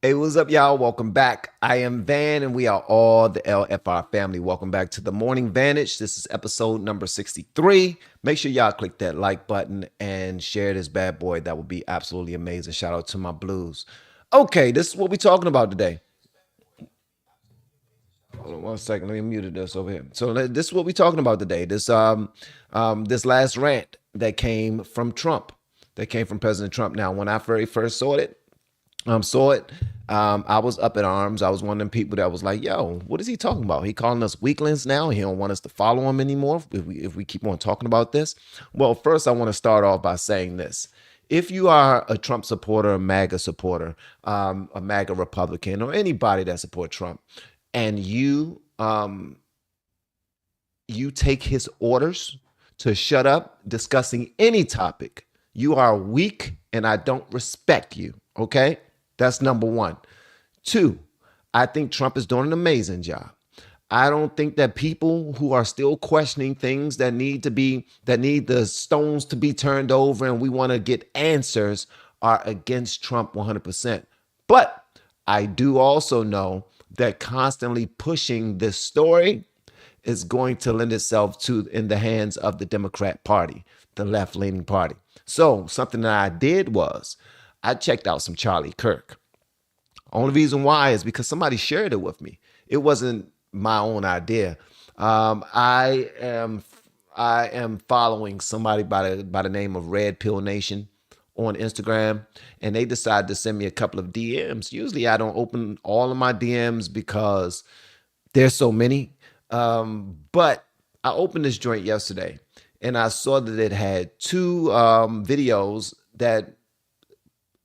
Hey, what's up, y'all? Welcome back. I am Van, and we are all the LFR family. Welcome back to the Morning Vantage. This is episode number 63. Make sure y'all click that like button and share this bad boy. That would be absolutely amazing. Shout out to my blues. Okay, this is what we're talking about today. Hold on one second. Let me mute this over here. So this is what we're talking about today. This last rant that came from Trump, that came from President Trump. Now, when I very first saw it, I was up in arms. I was one of them people that was like, yo, what is he talking about? He calling us weaklings now. He don't want us to follow him anymore if we keep on talking about this. Well, first, I want to start off by saying this. If you are a Trump supporter, a MAGA supporter, a MAGA Republican, or anybody that supports Trump, and you take his orders to shut up discussing any topic, you are weak and I don't respect you. Okay? That's number one. Two, I think Trump is doing an amazing job. I don't think that people who are still questioning things that need the stones to be turned over and we want to get answers are against Trump 100%. But I do also know that constantly pushing this story is going to lend itself to in the hands of the Democrat Party, the left-leaning party. So something that I did was I checked out some Charlie Kirk. Only reason why is because somebody shared it with me. It wasn't my own idea. I am following somebody by the name of Red Pill Nation on Instagram, and they decided to send me a couple of DMs. Usually, I don't open all of my DMs because there's so many. But I opened this joint yesterday, and I saw that it had two videos that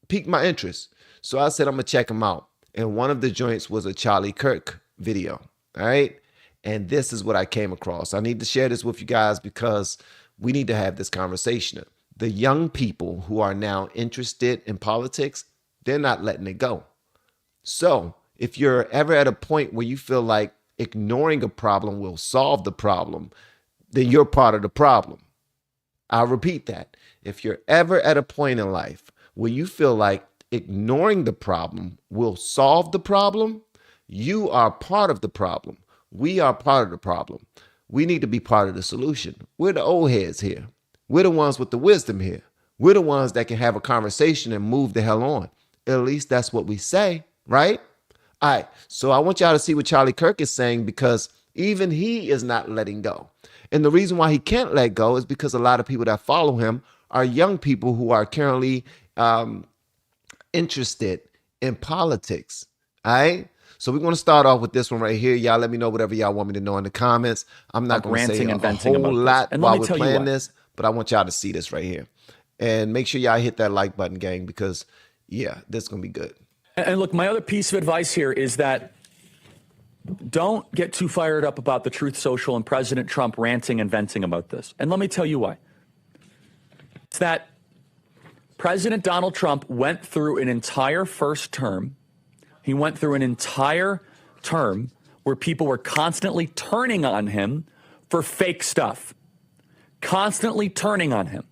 piqued my interest. So I said, I'm going to check them out. And one of the joints was a Charlie Kirk video. All right. And this is what I came across. I need to share this with you guys because we need to have this conversation. The young people who are now interested in politics, they're not letting it go. So if you're ever at a point where you feel like ignoring a problem will solve the problem, then you're part of the problem. I'll repeat that. If you're ever at a point in life where you feel like ignoring the problem will solve the problem, you are part of the problem. We are part of the problem. We need to be part of the solution. We're the old heads here. We're the ones with the wisdom here. We're the ones that can have a conversation and move the hell on. At least that's what we say, right? All right. So I want y'all to see what Charlie Kirk is saying because even he is not letting go. And the reason why he can't let go is because a lot of people that follow him are young people who are currently interested in politics. All right. So we're going to start off with this one right here. Y'all let me know whatever y'all want me to know in the comments. I'm not going to say a whole lot while we're playing this, but I want y'all to see this right here. And make sure y'all hit that like button, gang, because, yeah, this is going to be good. And look, my other piece of advice here is that don't get too fired up about the Truth Social and President Trump ranting and venting about this. And let me tell you why. It's that President Donald Trump went through an entire first term. He went through an entire term where people were constantly turning on him for fake stuff, constantly turning on him.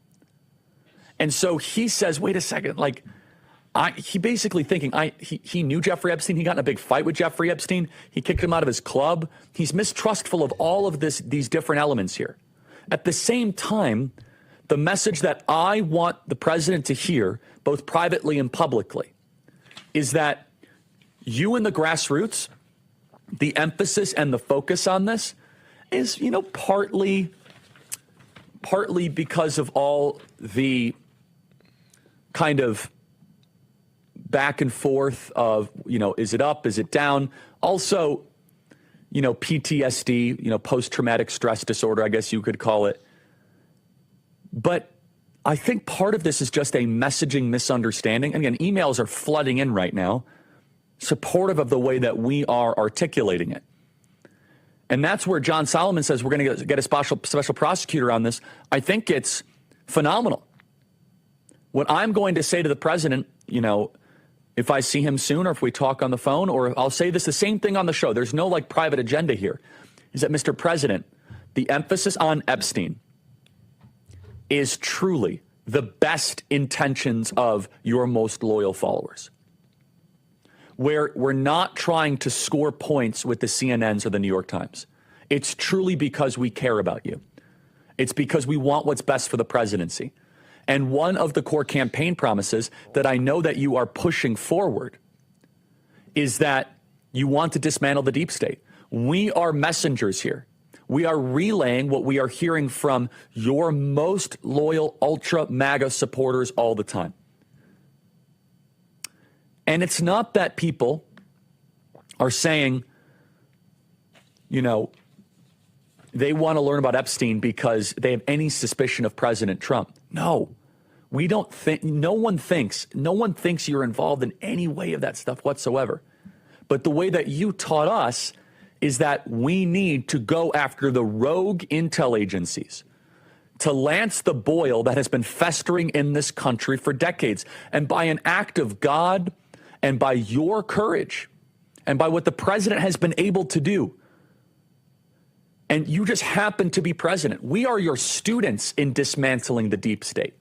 And so he says, wait a second, like, he basically thinking, he knew Jeffrey Epstein. He got in a big fight with Jeffrey Epstein. He kicked him out of his club. He's mistrustful of all of these different elements here. At the same time, the message that I want the president to hear, both privately and publicly, is that you in the grassroots, the emphasis and the focus on this is, partly because of all the kind of back and forth of, is it up, is it down? Also, PTSD, post-traumatic stress disorder, I guess you could call it. But I think part of this is just a messaging misunderstanding. And again, emails are flooding in right now, supportive of the way that we are articulating it. And that's where John Solomon says we're going to get a special prosecutor on this. I think it's phenomenal. What I'm going to say to the president, if I see him soon or if we talk on the phone, or I'll say this the same thing on the show, there's no private agenda here, is that, Mr. President, the emphasis on Epstein is truly the best intentions of your most loyal followers. where we're not trying to score points with the CNNs or the New York Times. It's truly because we care about you. It's because we want what's best for the presidency. And one of the core campaign promises that I know that you are pushing forward is that you want to dismantle the deep state. We are messengers here. We are relaying what we are hearing from your most loyal ultra MAGA supporters all the time. And it's not that people are saying, you know, they want to learn about Epstein because they have any suspicion of President Trump. No, we don't think, no one thinks you're involved in any way of that stuff whatsoever. But the way that you taught us is that we need to go after the rogue intel agencies to lance the boil that has been festering in this country for decades. And by an act of God and by your courage and by what the president has been able to do, and you just happen to be president, we are your students in dismantling the deep state.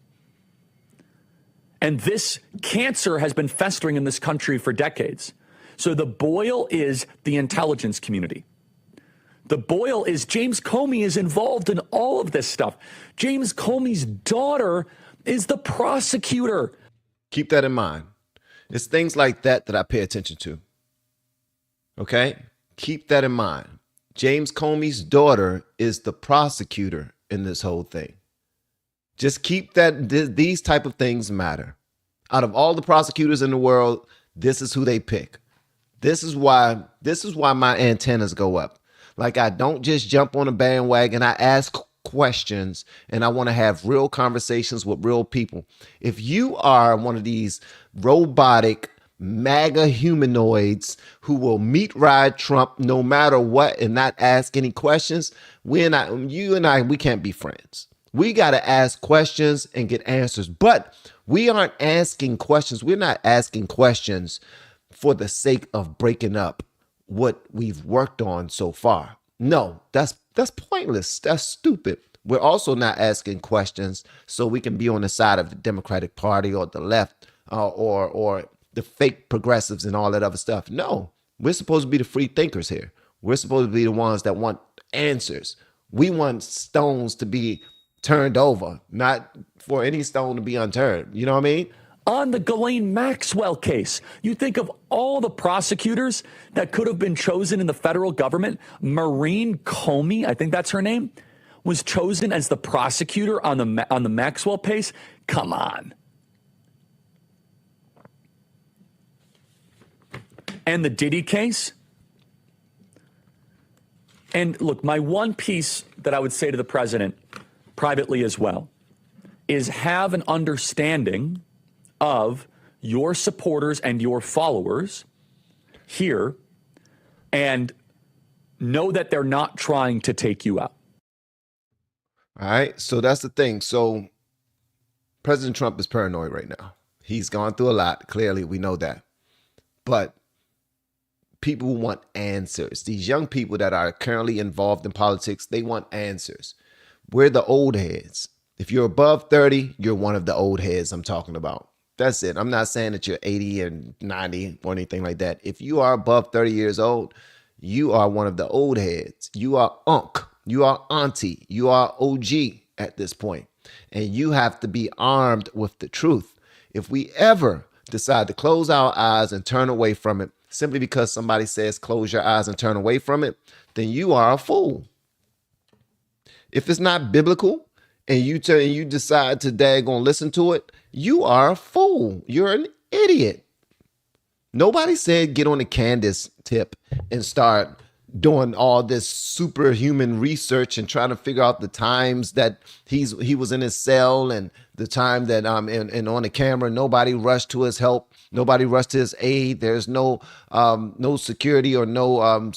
And this cancer has been festering in this country for decades. So the boil is the intelligence community. The boil is James Comey is involved in all of this stuff. James Comey's daughter is the prosecutor. Keep that in mind. It's things like that that I pay attention to. Okay? Keep that in mind. James Comey's daughter is the prosecutor in this whole thing. Just keep that. These type of things matter. Out of all the prosecutors in the world, this is who they pick. This is why my antennas go up. Like, I don't just jump on a bandwagon. I ask questions and I want to have real conversations with real people. If you are one of these robotic MAGA humanoids who will meet ride Trump no matter what and not ask any questions, you and I, we can't be friends. We got to ask questions and get answers. But we aren't asking questions. We're not asking questions for the sake of breaking up what we've worked on so far. No, that's pointless. That's stupid. We're also not asking questions so we can be on the side of the Democratic Party or the left or the fake progressives and all that other stuff. No, we're supposed to be the free thinkers here. We're supposed to be the ones that want answers. We want stones to be turned over, not for any stone to be unturned. You know what I mean? On the Ghislaine Maxwell case, you think of all the prosecutors that could have been chosen in the federal government. Maureen Comey, I think that's her name, was chosen as the prosecutor on the Maxwell case. Come on. And the Diddy case. And look, my one piece that I would say to the president privately as well is have an understanding of your supporters and your followers here and know that they're not trying to take you out. All right. So that's the thing. So President Trump is paranoid right now. He's gone through a lot. Clearly, we know that. But people want answers. These young people that are currently involved in politics, they want answers. We're the old heads. If you're above 30, you're one of the old heads I'm talking about. That's it. I'm not saying that you're 80 and 90 or anything like that. If you are above 30 years old, you are one of the old heads. You are unk. You are auntie. You are OG at this point. And you have to be armed with the truth. If we ever decide to close our eyes and turn away from it, simply because somebody says close your eyes and turn away from it, then you are a fool. If it's not biblical and you decide to daggone listen to it, you are a fool. You're an idiot. Nobody said get on the Candace tip and start doing all this superhuman research and trying to figure out the times that he was in his cell and the time that and on the camera nobody rushed to his help, nobody rushed to his aid. There's no security or no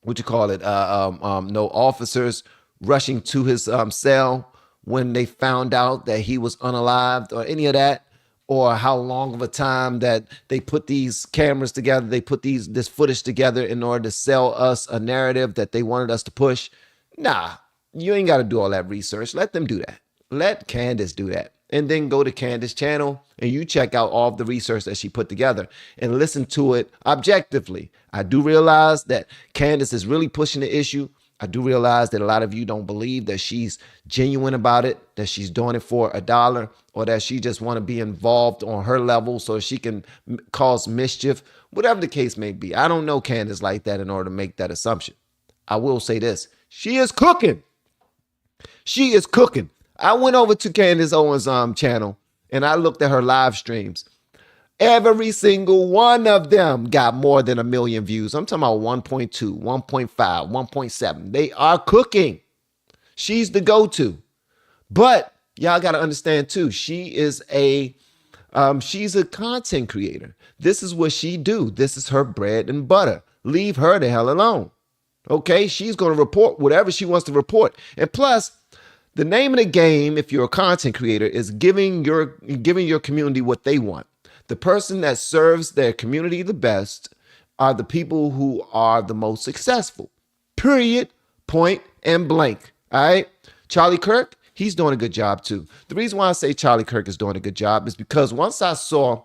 no officers rushing to his cell when they found out that he was unalived or any of that, or how long of a time that they put these cameras together, they put this footage together in order to sell us a narrative that they wanted us to push. Nah, you ain't got to do all that research. Let them do that. Let Candace do that. and then go to Candace's channel and you check out all of the research that she put together and listen to it objectively. I do realize that Candace is really pushing the issue. I do realize that a lot of you don't believe that she's genuine about it, that she's doing it for $1, or that she just want to be involved on her level so she can cause mischief, whatever the case may be. I don't know Candace like that in order to make that assumption. I will say this. She is cooking. She is cooking. I went over to Candace Owens' channel and I looked at her live streams. Every single one of them got more than 1 million views. I'm talking about 1.2, 1.5, 1.7. They are cooking. She's the go-to. But y'all got to understand too, she's a content creator. This is what she do. This is her bread and butter. Leave her the hell alone. Okay? She's going to report whatever she wants to report. And plus, the name of the game, if you're a content creator, is giving your community what they want. The person that serves their community the best are the people who are the most successful. Period, point, and blank. All right? Charlie Kirk, he's doing a good job too. The reason why I say Charlie Kirk is doing a good job is because once I saw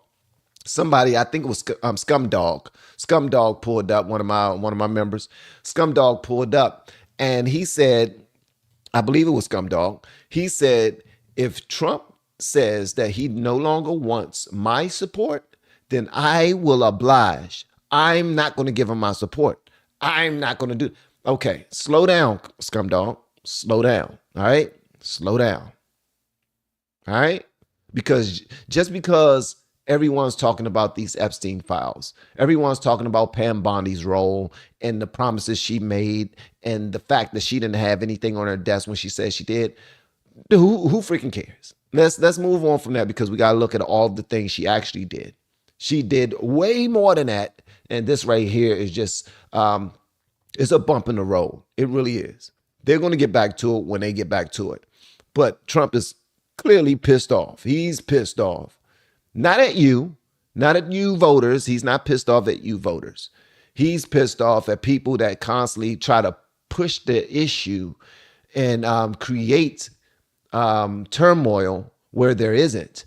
somebody, I think it was Scumdog. Scumdog pulled up, one of my members. Scumdog pulled up and he said, I believe it was Scumdog. He said, if Trump says that he no longer wants my support, then I will oblige. I'm not going to give him my support. I'm not going to do. Okay, slow down, Scumdog. Slow down. All right? Slow down. All right? Because just because everyone's talking about these Epstein files, everyone's talking about Pam Bondi's role and the promises she made and the fact that she didn't have anything on her desk when she said she did, who freaking cares? Let's move on from that because we got to look at all the things she actually did. She did way more than that. And this right here is just, it's a bump in the road. It really is. They're going to get back to it when they get back to it. But Trump is clearly pissed off. He's pissed off. Not at you voters. He's not pissed off at you voters. He's pissed off at people that constantly try to push the issue and create turmoil where there isn't.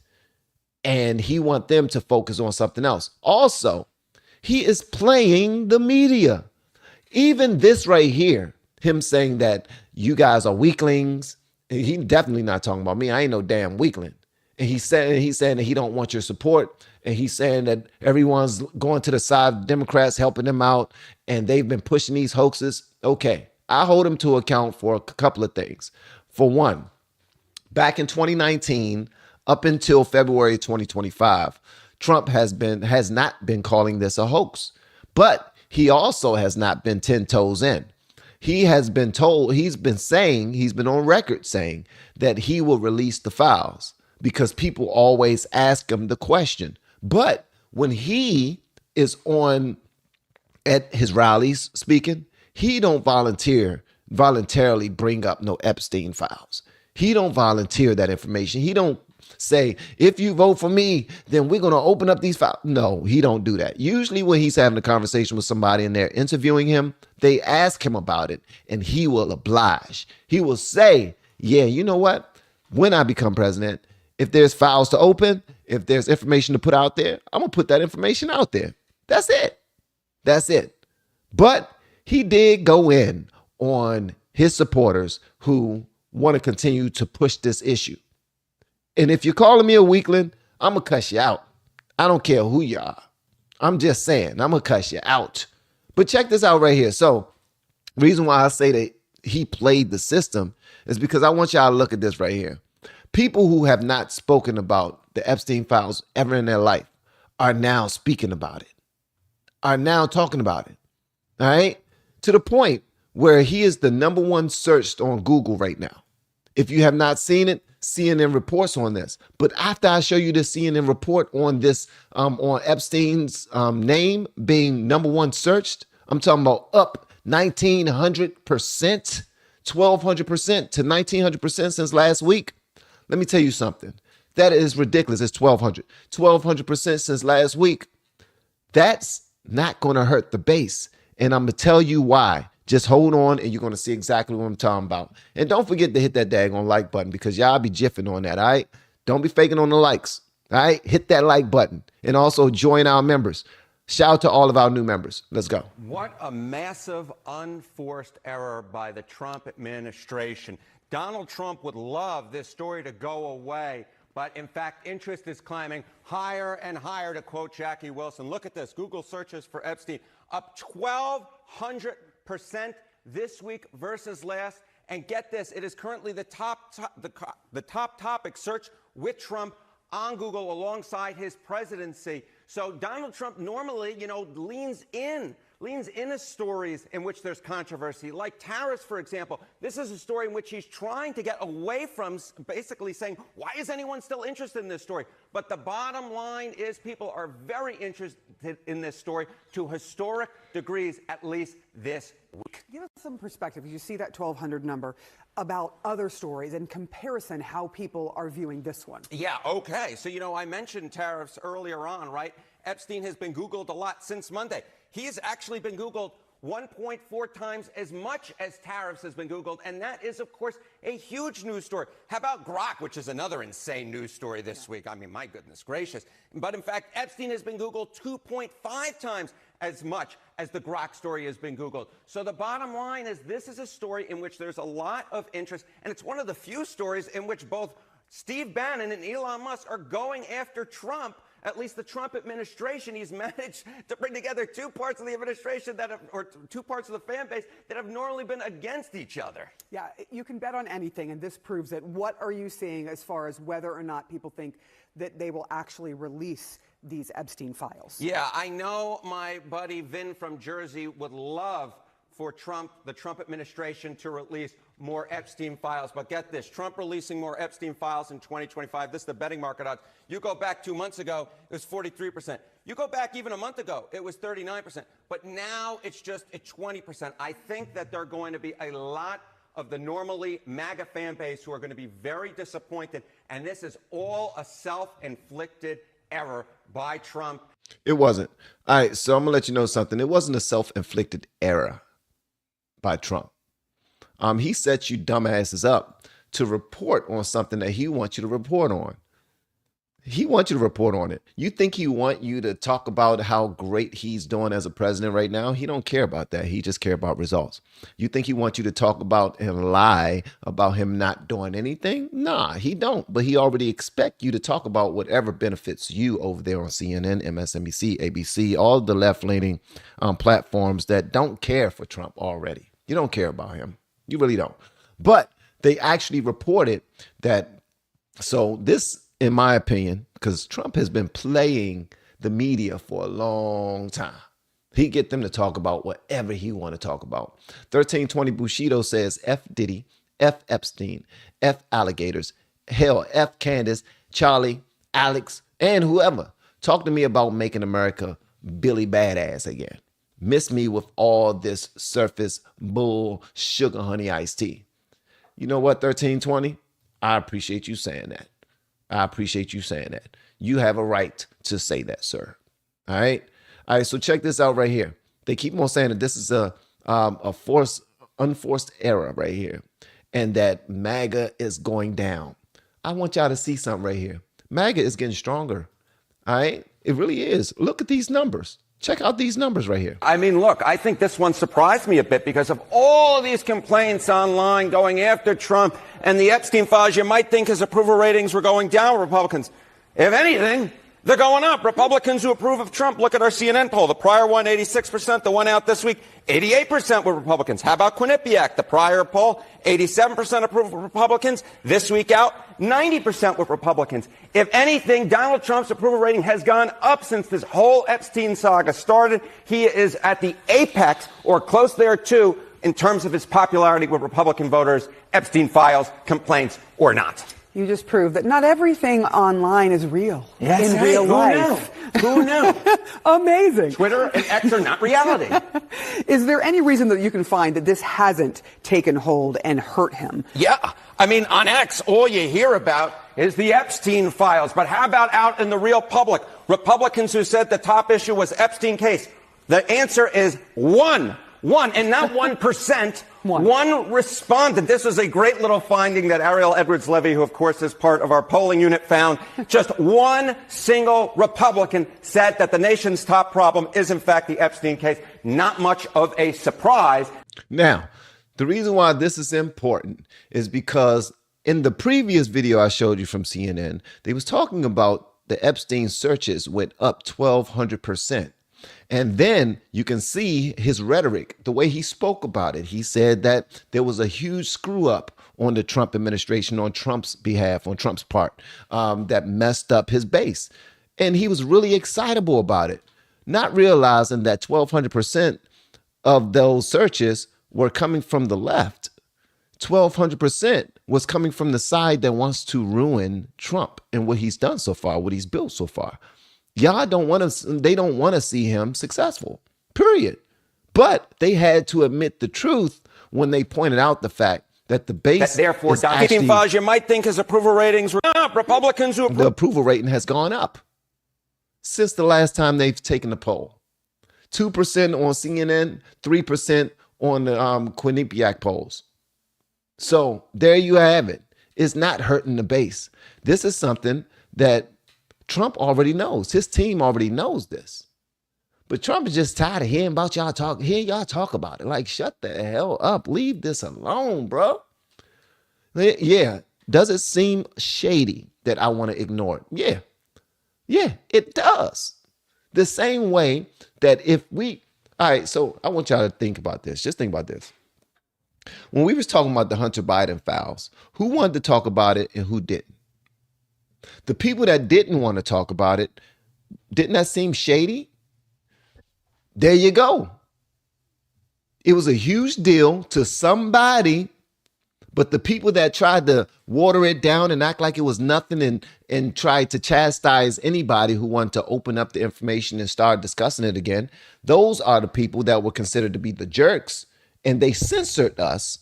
And he wants them to focus on something else. Also, he is playing the media. Even this right here, him saying that you guys are weaklings. He definitely not talking about me. I ain't no damn weakling. And he's saying that he don't want your support. And he's saying that everyone's going to the side of Democrats, helping them out. And they've been pushing these hoaxes. Okay, I hold him to account for a couple of things. For one, back in 2019, up until February 2025, Trump has not been calling this a hoax, but he also has not been 10 toes in. He has been told, he's been on record saying that he will release the files because people always ask him the question. But when he is on at his rallies speaking, he don't voluntarily bring up no Epstein files. He don't volunteer that information. He don't say, if you vote for me, then we're going to open up these files. No, he don't do that. Usually when he's having a conversation with somebody and they're interviewing him, they ask him about it and he will oblige. He will say, yeah, you know what? When I become president, if there's files to open, if there's information to put out there, I'm going to put that information out there. That's it. That's it. But he did go in on his supporters who want to continue to push this issue. And if you're calling me a weakling, I'm going to cuss you out. I don't care who you are. I'm just saying, I'm going to cuss you out. But check this out right here. So reason why I say that he played the system is because I want y'all to look at this right here. People who have not spoken about the Epstein files ever in their life are now speaking about it, are now talking about it. All right. To the point where he is the number one searched on Google right now. If you have not seen it, CNN reports on this. But after I show you the CNN report on this, on Epstein's name being number one searched, I'm talking about up 1,900%, 1,200% to 1,900% since last week. Let me tell you something. That is ridiculous. It's 1,200. 1,200% since last week. That's not going to hurt the base. And I'm going to tell you why. Just hold on and you're going to see exactly what I'm talking about. And don't forget to hit that daggone like button because y'all be jiffing on that, all right? Don't be faking on the likes. All right? Hit that like button and also join our members. Shout out to all of our new members. Let's go. What a massive unforced error by the Trump administration. Donald Trump would love this story to go away, but in fact, interest is climbing higher and higher, to quote Jackie Wilson. Look at this. Google searches for Epstein up 1,200% this week versus last. And get this, it is currently the top topic search with Trump on Google alongside his presidency. So Donald Trump normally, leans in stories in which there's controversy, like tariffs, for example. This is a story in which he's trying to get away from, basically saying, why is anyone still interested in this story? But the bottom line is people are very interested in this story to historic degrees, at least this week. Give us some perspective. You see that 1,200 number about other stories in comparison how people are viewing this one. Yeah, okay. So, I mentioned tariffs earlier on, right? Epstein has been Googled a lot since Monday. He's actually been Googled 1.4 times as much as tariffs has been Googled, and that is, of course, a huge news story. How about Grok, which is another insane news story this week? I mean, my goodness gracious. But in fact, Epstein has been Googled 2.5 times as much as the Grok story has been Googled. So the bottom line is this is a story in which there's a lot of interest, and it's one of the few stories in which both Steve Bannon and Elon Musk are going after Trump. At least the Trump administration, he's managed to bring together two parts of the administration or two parts of the fan base that have normally been against each other. Yeah, you can bet on anything, and this proves it. What are you seeing as far as whether or not people think that they will actually release these Epstein files? Yeah, I know my buddy Vin from Jersey would love for the Trump administration to release more Epstein files. But get this, Trump releasing more Epstein files in 2025. This is the betting market odds. You go back 2 months ago, it was 43%. You go back even a month ago, it was 39%. But now it's just at 20%. I think that there are going to be a lot of the normally MAGA fan base who are going to be very disappointed. And this is all a self-inflicted error by Trump. It wasn't. All right, so I'm going to let you know something. It wasn't a self-inflicted error by Trump. He set you dumbasses up to report on something that he wants you to report on. He wants you to report on it. You think he want you to talk about how great he's doing as a president right now? He don't care about that. He just care about results. You think he wants you to talk about and lie about him not doing anything? Nah, he don't. But he already expect you to talk about whatever benefits you over there on CNN, MSNBC, ABC, all the left-leaning platforms that don't care for Trump already. You don't care about him. You really don't. But they actually reported that. So this, in my opinion, because Trump has been playing the media for a long time. He get them to talk about whatever he want to talk about. 1320 Bushido says, F Diddy, F Epstein, F alligators, hell, F Candace, Charlie, Alex, and whoever. Talk to me about making America Billy Badass again. Miss me with all this surface bull sugar honey iced tea. You know what, 1320? I appreciate you saying that. I appreciate you saying that. You have a right to say that, sir. All right. All right. So check this out right here. They keep on saying that this is a unforced error right here, and that MAGA is going down. I want y'all to see something right here. MAGA is getting stronger. All right. It really is. Look at these numbers. Check out these numbers right here. I mean, look, I think this one surprised me a bit because of all these complaints online going after Trump and the Epstein files. You might think his approval ratings were going down, Republicans. If anything, they're going up. Republicans who approve of Trump, look at our CNN poll. The prior one, 86%. The one out this week, 88% were Republicans. How about Quinnipiac? The prior poll, 87% approve of Republicans. This week out, 90% were Republicans. If anything, Donald Trump's approval rating has gone up since this whole Epstein saga started. He is at the apex, or close there too, in terms of his popularity with Republican voters, Epstein files, complaints, or not. You just proved that not everything online is real in real life. Who knew? Amazing. Twitter and X are not reality. Is there any reason that you can find that this hasn't taken hold and hurt him? Yeah. I mean, on X, all you hear about is the Epstein files. But how about out in the real public? Republicans who said the top issue was Epstein case. The answer is one, and not 1%, One respondent. This is a great little finding that Ariel Edwards-Levy, who of course is part of our polling unit, found. Just one single Republican said that the nation's top problem is in fact the Epstein case. Not much of a surprise. Now, the reason why this is important is because in the previous video I showed you from CNN, they was talking about the Epstein searches went up 1,200%. And then you can see his rhetoric, the way he spoke about it. He said that there was a huge screw up on the Trump administration, on Trump's behalf, on Trump's part, that messed up his base. And he was really excitable about it, not realizing that 1,200% of those searches were coming from the left. 1,200% was coming from the side that wants to ruin Trump and what he's done so far, what he's built so far. Y'all don't want to, they don't want to see him successful, period. But they had to admit the truth when they pointed out the fact that the base that therefore, is actually, you might think his approval ratings were up. Republicans who the approval rating has gone up since the last time they've taken the poll. 2% on CNN, 3% on the Quinnipiac polls. So there you have it. It's not hurting the base. This is something that Trump already knows. His team already knows this. But Trump is just tired of hearing y'all talk about it. Like, shut the hell up. Leave this alone, bro. Yeah. Does it seem shady that I want to ignore it? Yeah. Yeah, it does. The same way that all right, so I want y'all to think about this. Just think about this. When we was talking about the Hunter Biden files, who wanted to talk about it and who didn't? The people that didn't want to talk about it, didn't that seem shady? There you go. It was a huge deal to somebody, but the people that tried to water it down and act like it was nothing and tried to chastise anybody who wanted to open up the information and start discussing it again, those are the people that were considered to be the jerks, and they censored us,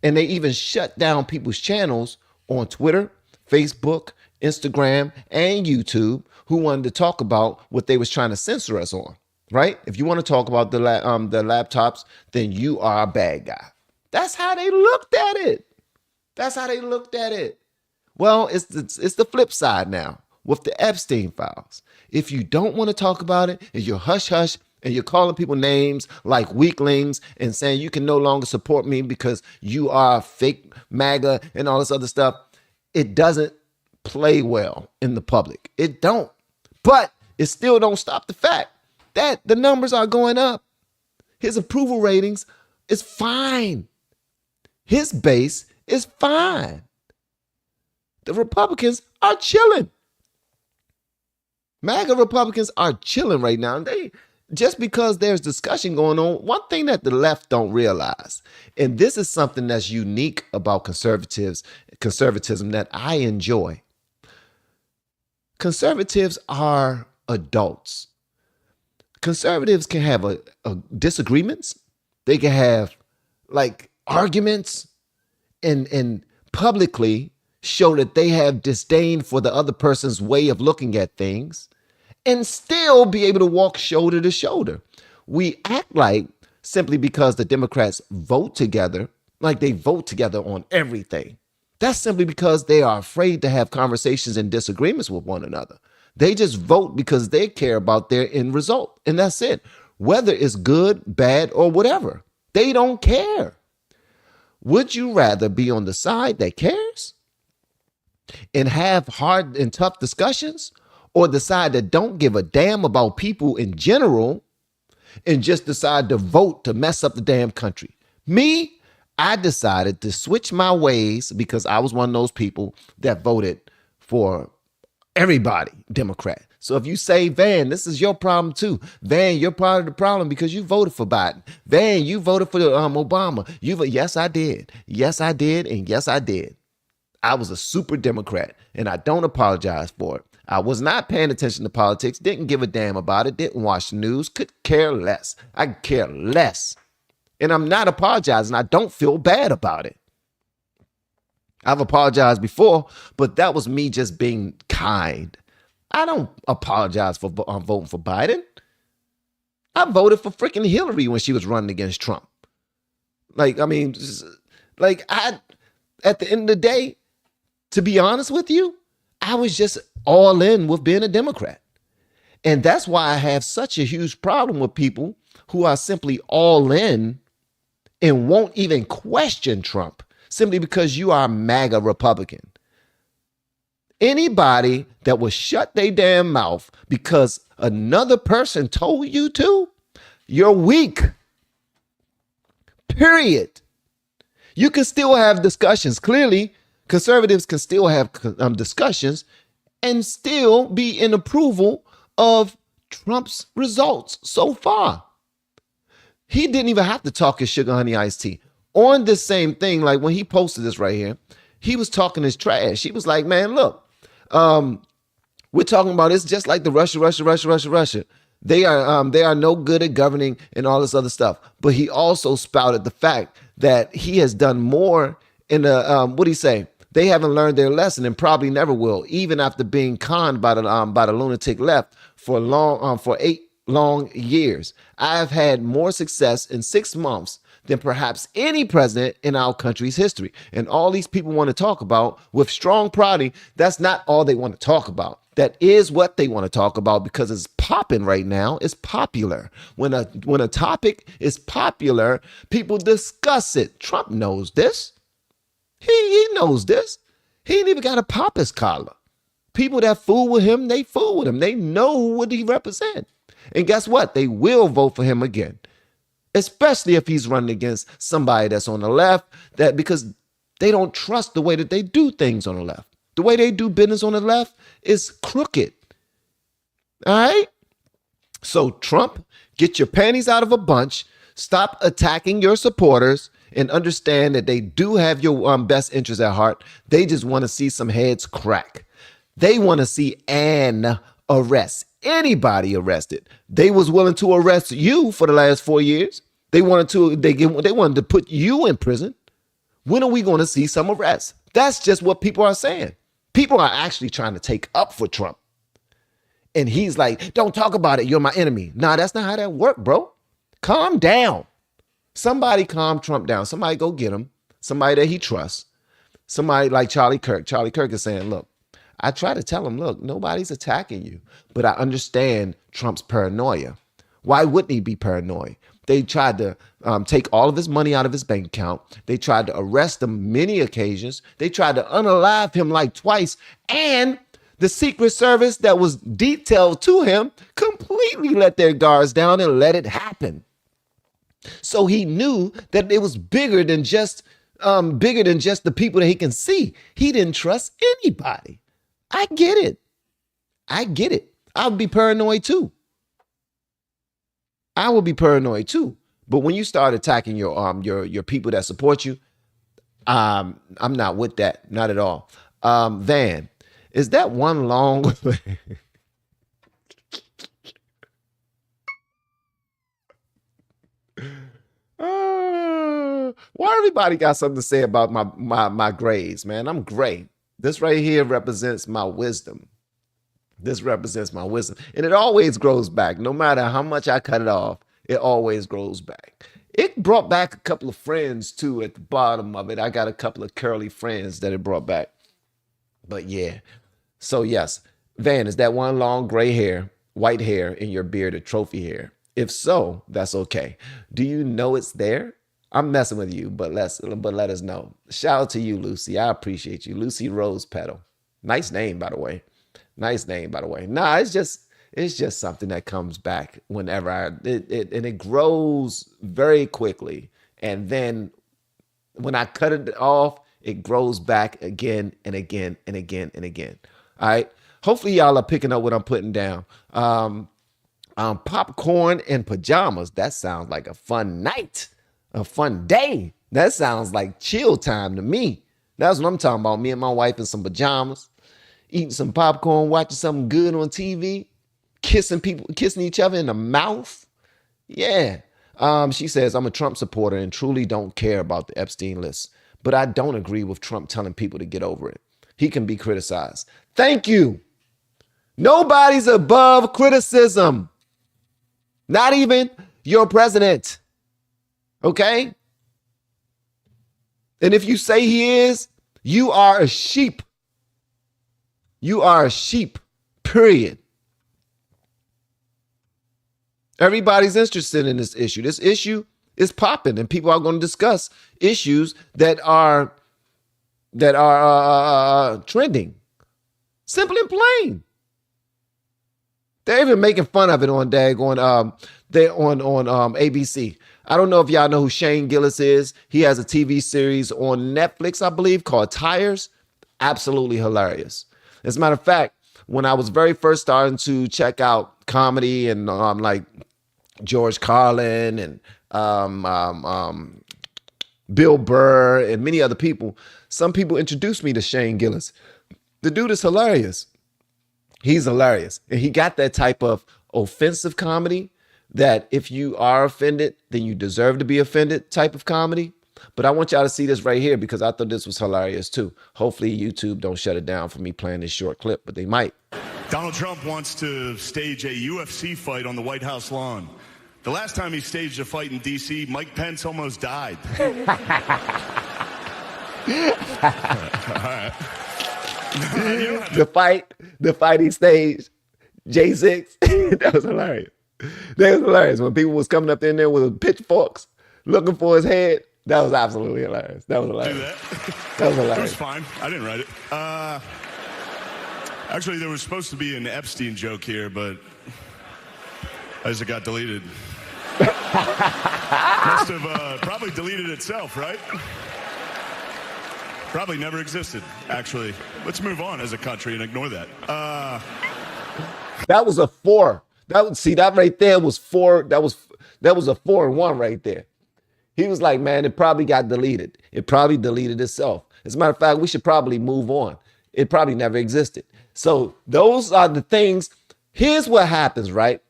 and they even shut down people's channels on Twitter, Facebook, Instagram, and YouTube who wanted to talk about what they was trying to censor us on, right? If you want to talk about the laptops, then you are a bad guy. That's how they looked at it. That's how they looked at it. Well, it's the flip side now with the Epstein files. If you don't want to talk about it, and you're hush-hush, and you're calling people names like weaklings and saying you can no longer support me because you are a fake MAGA and all this other stuff, it doesn't play well in the public. It don't. But it still don't stop the fact that the numbers are going up. His approval ratings is fine. His base is fine. The Republicans are chilling. MAGA Republicans are chilling right now. Just because there's discussion going on, one thing that the left don't realize, and this is something that's unique about conservatism that I enjoy. Conservatives are adults. Conservatives can have a disagreements. They can have like arguments and publicly show that they have disdain for the other person's way of looking at things and still be able to walk shoulder to shoulder. We act like simply because the Democrats vote together, like they vote together on everything. That's simply because they are afraid to have conversations and disagreements with one another. They just vote because they care about their end result. And that's it. Whether it's good, bad, or whatever, they don't care. Would you rather be on the side that cares and have hard and tough discussions, or the side that don't give a damn about people in general and just decide to vote to mess up the damn country? Me, I decided to switch my ways because I was one of those people that voted for everybody Democrat. So if you say, Van, this is your problem too. Van, you're part of the problem because you voted for Biden. Van, you voted for Obama. Yes, I did. Yes, I did. And yes, I did. I was a super Democrat and I don't apologize for it. I was not paying attention to politics, didn't give a damn about it, didn't watch the news, could care less. I could care less. And I'm not apologizing. I don't feel bad about it. I've apologized before, but that was me just being kind. I don't apologize for voting for Biden. I voted for freaking Hillary when she was running against Trump. Like, I mean, at the end of the day, to be honest with you, I was just all in with being a Democrat. And that's why I have such a huge problem with people who are simply all in and won't even question Trump simply because you are a MAGA Republican. Anybody that will shut their damn mouth because another person told you to, you're weak. Period. You can still have discussions. Clearly, conservatives can still have discussions and still be in approval of Trump's results so far. He didn't even have to talk his sugar honey iced tea. On this same thing, like when he posted this right here, he was talking his trash. He was like, man, look, we're talking about it's just like the Russia. They are no good at governing and all this other stuff. But he also spouted the fact that he has done more in the what do you say? They haven't learned their lesson and probably never will, even after being conned by the lunatic left for 8 long years. I've had more success in 6 months than perhaps any president in our country's history. And all these people want to talk about with strong pride, that's not all they want to talk about. That is what they want to talk about because it's popping right now. It's popular. When a topic is popular, people discuss it. Trump knows this. He knows this. He ain't even got to pop his collar. People that fool with him, they fool with him. They know what he represents. And guess what? They will vote for him again, especially if he's running against somebody that's on the left, that because they don't trust the way that they do things on the left. The way they do business on the left is crooked. All right? So Trump, get your panties out of a bunch. Stop attacking your supporters and understand that they do have your best interests at heart. They just want to see some heads crack. They want to see an arrest. Anybody arrested. They was willing to arrest you for the last 4 years. They wanted to put you in prison. When are we going to see some arrests? That's just what people are saying. People are actually trying to take up for Trump. And he's like, don't talk about it. You're my enemy. Nah, that's not how that works, bro. Calm down. Somebody calm Trump down. Somebody go get him. Somebody that he trusts. Somebody like Charlie Kirk. Charlie Kirk is saying, look, I try to tell him, look, nobody's attacking you, but I understand Trump's paranoia. Why wouldn't he be paranoid? They tried to take all of his money out of his bank account. They tried to arrest him many occasions. They tried to unalive him like twice. And the Secret Service that was detailed to him completely let their guards down and let it happen. So he knew that it was bigger than just the people that he can see. He didn't trust anybody. I get it. I would be paranoid too. But when you start attacking your people that support you, I'm not with that. Not at all. Van, is that one long? Why everybody got something to say about my grades, man? I'm gray. This right here represents my wisdom. This represents my wisdom. And it always grows back. No matter how much I cut it off, it always grows back. It brought back a couple of friends too at the bottom of it. I got a couple of curly friends that it brought back. But yeah. So yes, Van, is that one long gray hair, white hair in your beard, a trophy hair? If so, that's okay. Do you know it's there? I'm messing with you, but let us know. Shout out to you, Lucy. I appreciate you. Lucy Rose Petal. Nice name, by the way. Nah, it's just something that comes back whenever it grows very quickly. And then when I cut it off, it grows back again and again and again and again. All right. Hopefully y'all are picking up what I'm putting down. Popcorn and pajamas. That sounds like a fun night. A fun day. That sounds like chill time to me. That's what I'm talking about. Me and my wife in some pajamas, eating some popcorn, watching something good on TV, kissing each other in the mouth. Yeah. She says, I'm a Trump supporter and truly don't care about the Epstein list, but I don't agree with Trump telling people to get over it. He can be criticized. Thank you. Nobody's above criticism. Not even your president. Okay? And if you say he is, you are a sheep. You are a sheep, period. Everybody's interested in this issue. This issue is popping, and people are going to discuss issues that are trending. Simple and plain. They're even making fun of it on ABC. I don't know if y'all know who Shane Gillis is. He has a TV series on Netflix, I believe, called Tires. Absolutely hilarious. As a matter of fact, when I was very first starting to check out comedy and like George Carlin and Bill Burr and many other people, some people introduced me to Shane Gillis. The dude is hilarious. He's hilarious. And he got that type of offensive comedy that if you are offended, then you deserve to be offended type of comedy. But I want y'all to see this right here because I thought this was hilarious too. Hopefully YouTube don't shut it down for me playing this short clip, but they might. Donald Trump wants to stage a UFC fight on the White House lawn. The last time he staged a fight in D.C., Mike Pence almost died. All right. The fight he staged, J6, that was hilarious. That was hilarious. When people was coming up in there with pitchforks looking for his head, that was absolutely hilarious. That was hilarious. That was hilarious. It was fine. I didn't write it. Actually, there was supposed to be an Epstein joke here, but as it got deleted. Must have probably deleted itself, right? Probably never existed, actually. Let's move on as a country and ignore that. That was a 4. That right there was 4. That was a 4 and 1 right there. He was like, man, it probably got deleted. It probably deleted itself. As a matter of fact, we should probably move on. It probably never existed. So those are the things. Here's what happens, right?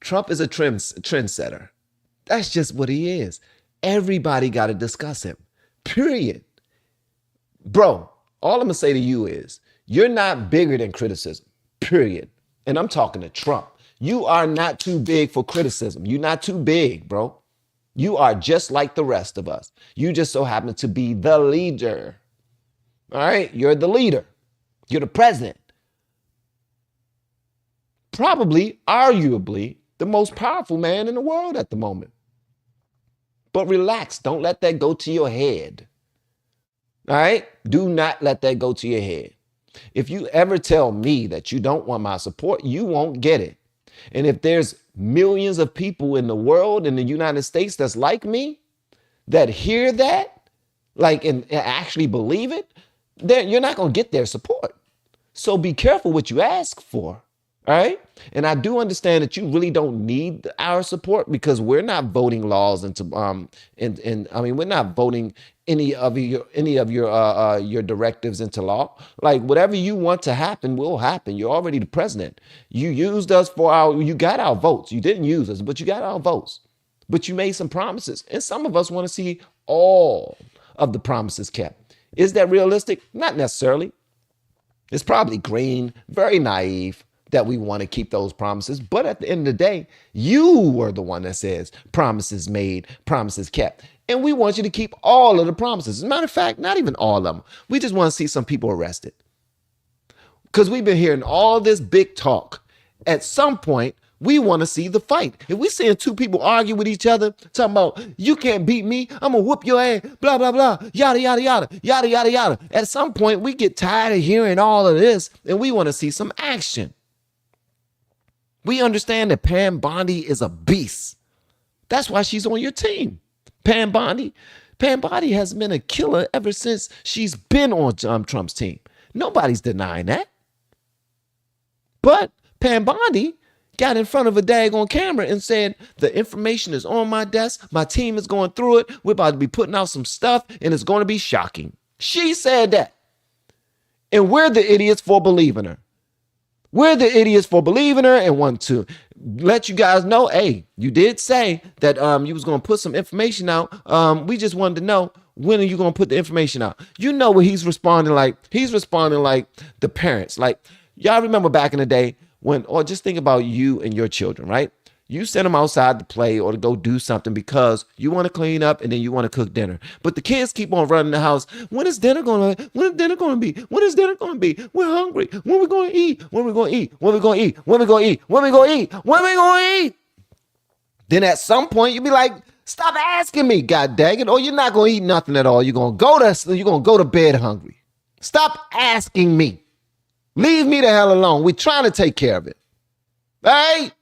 Trump is a trendsetter. That's just what he is. Everybody got to discuss him, period. Bro, all I'm going to say to you is you're not bigger than criticism, period. And I'm talking to Trump. You are not too big for criticism. You're not too big, bro. You are just like the rest of us. You just so happen to be the leader. All right? You're the leader. You're the president. Probably, arguably, the most powerful man in the world at the moment. But relax. Don't let that go to your head. All right? Do not let that go to your head. If you ever tell me that you don't want my support, you won't get it. And if there's millions of people in the world, in the United States, that's like me, that hear that, like, and actually believe it, then you're not going to get their support. So be careful what you ask for. All right. And I do understand that you really don't need our support because we're not voting laws into we're not voting any of your directives into law. Like whatever you want to happen will happen. You're already the president. You used us you got our votes. You didn't use us, but you got our votes. But you made some promises. And some of us want to see all of the promises kept. Is that realistic? Not necessarily. It's probably green, very naive that we want to keep those promises. But at the end of the day, you were the one that says promises made, promises kept. And we want you to keep all of the promises. As a matter of fact, not even all of them. We just want to see some people arrested. Because we've been hearing all this big talk. At some point, we want to see the fight. If we're seeing two people argue with each other, talking about, you can't beat me, I'm going to whoop your ass, blah, blah, blah, yada, yada, yada, yada, yada, yada. At some point, we get tired of hearing all of this, and we want to see some action. We understand that Pam Bondi is a beast. That's why she's on your team. Pam Bondi has been a killer ever since she's been on Trump's team. Nobody's denying that. But Pam Bondi got in front of a daggone camera and said, the information is on my desk. My team is going through it. We're about to be putting out some stuff and it's going to be shocking. She said that. And we're the idiots for believing her. We're the idiots for believing her and want to let you guys know, hey, you did say that you was going to put some information out. We just wanted to know, when are you going to put the information out? You know what he's responding like? He's responding like the parents. Like, y'all remember back in the day when, or just think about you and your children, right? You send them outside to play or to go do something because you want to clean up and then you want to cook dinner. But the kids keep on running the house. When is dinner going to be? When is dinner going to be? We're hungry. When we going to eat? When we going to eat? When we going to eat? When we going to eat? When we going to eat? When we going to eat? Then at some point you be like, stop asking me, god dang it, or you're not going to eat nothing at all. You're going to go to bed hungry. Stop asking me. Leave me the hell alone. We're trying to take care of it. Hey,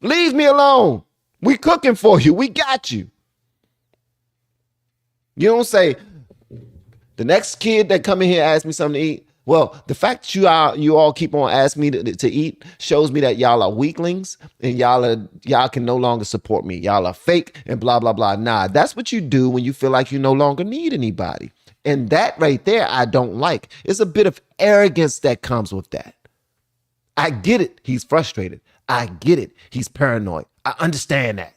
leave me alone. We cooking for you. We got you. You don't say, the next kid that come in here ask me something to eat. Well, the fact that you all keep on asking me to eat shows me that y'all are weaklings and y'all can no longer support me. Y'all are fake and blah, blah, blah. Nah, that's what you do when you feel like you no longer need anybody. And that right there, I don't like. It's a bit of arrogance that comes with that. I get it. He's frustrated. I get it. He's paranoid. I understand that.